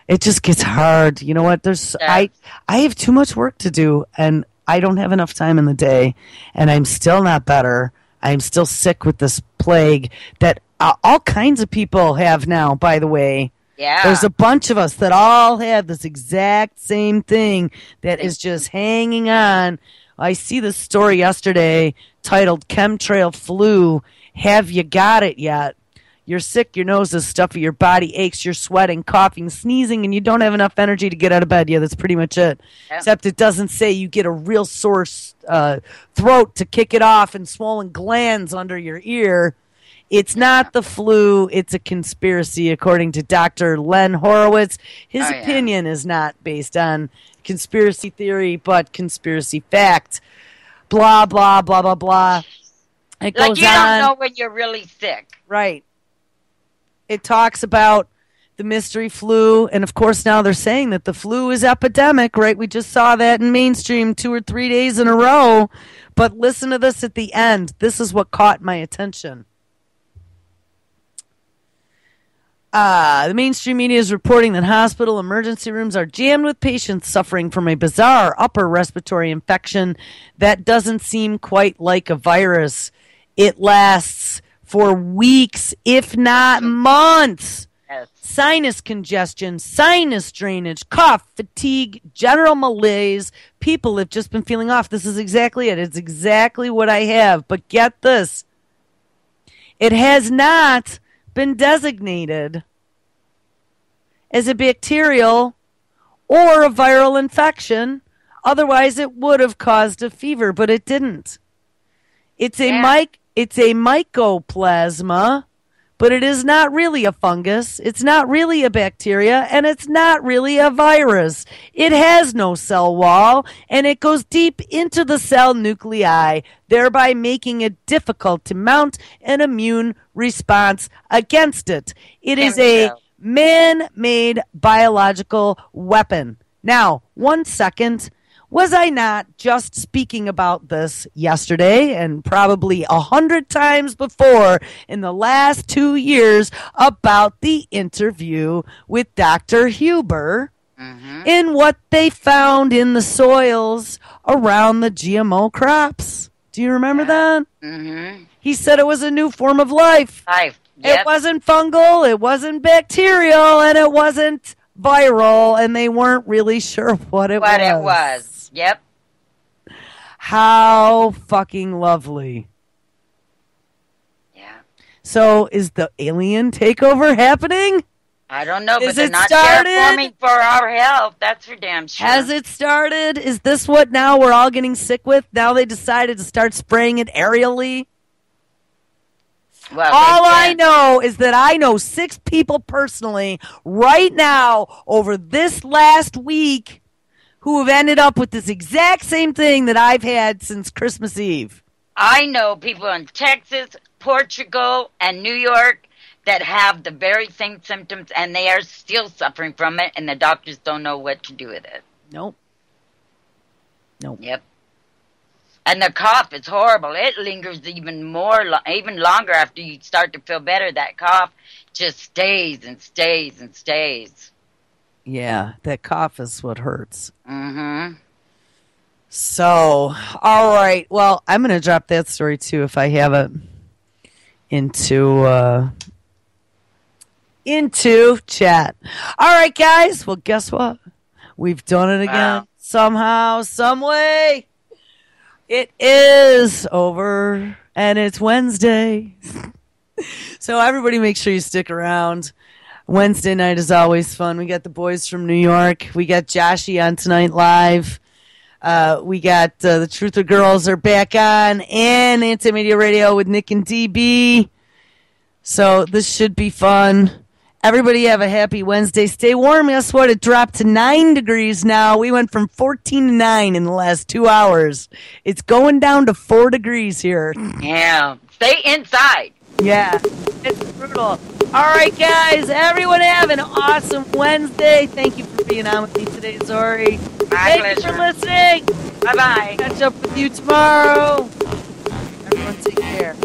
It just gets hard. You know what? I have too much work to do, and I don't have enough time in the day, and I'm still not better. I'm still sick with this plague that all kinds of people have now, by the way. Yeah. There's a bunch of us that all have this exact same thing that is just hanging on. I see this story yesterday titled Chemtrail Flu. Have you got it yet? You're sick, your nose is stuffy, your body aches, you're sweating, coughing, sneezing, and you don't have enough energy to get out of bed. Yeah, that's pretty much it. Yep. Except it doesn't say you get a real sore throat to kick it off and swollen glands under your ear. It's not the flu. It's a conspiracy, according to Dr. Len Horowitz. His opinion is not based on conspiracy theory, but conspiracy fact. Blah, blah, blah, blah, blah. It goes on. You don't know when you're really sick. Right. It talks about the mystery flu, and of course now they're saying that the flu is epidemic, right? We just saw that in mainstream 2 or 3 days in a row. But listen to this at the end. This is what caught my attention. The mainstream media is reporting that hospital emergency rooms are jammed with patients suffering from a bizarre upper respiratory infection that doesn't seem quite like a virus. It lasts for weeks, if not months. Yes. Sinus congestion, sinus drainage, cough, fatigue, general malaise. People have just been feeling off. This is exactly it. It's exactly what I have. But get this. It has not been designated as a bacterial or a viral infection. Otherwise, it would have caused a fever, but it didn't. It's a mycoplasma, but it is not really a fungus. It's not really a bacteria, and it's not really a virus. It has no cell wall, and it goes deep into the cell nuclei, thereby making it difficult to mount an immune response against it. It is a man-made biological weapon. Now, 1 second. Was I not just speaking about this yesterday and probably 100 times before in the last 2 years about the interview with Dr. Huber in what they found in the soils around the GMO crops? Do you remember that? Mm-hmm. He said it was a new form of life. Yep. It wasn't fungal, it wasn't bacterial, and it wasn't viral, and they weren't really sure what it was. Yep. How fucking lovely. Yeah. So is the alien takeover happening? I don't know, but they're not terraforming for our health. That's for damn sure. Has it started? Is this what now we're all getting sick with? Now they decided to start spraying it aerially? Well, all I know is that I know 6 people personally right now over this last week who have ended up with this exact same thing that I've had since Christmas Eve. I know people in Texas, Portugal, and New York that have the very same symptoms, and they are still suffering from it, and the doctors don't know what to do with it. Nope. Yep. And the cough is horrible. It lingers even longer after you start to feel better. That cough just stays and stays and stays. Yeah, that cough is what hurts. Mm-hmm. So, all right. Well, I'm going to drop that story, too, if I have it into chat. All right, guys. Well, guess what? We've done it again. Wow. Somehow, some way. It is over, and it's Wednesday. So, everybody make sure you stick around. Wednesday night is always fun. We got the boys from New York. We got Joshy on tonight live. We got the Truther Girls are back on, and Antimedia Radio with Nick and DB. So this should be fun. Everybody have a happy Wednesday. Stay warm. Guess what? It dropped to 9 degrees now. We went from 14 to 9 in the last 2 hours. It's going down to 4 degrees here. Yeah. Stay inside. Yeah. It's brutal. All right, guys. Everyone have an awesome Wednesday. Thank you for being on with me today, Zorie. Thank you for listening. Bye-bye. Catch up with you tomorrow. Everyone take care.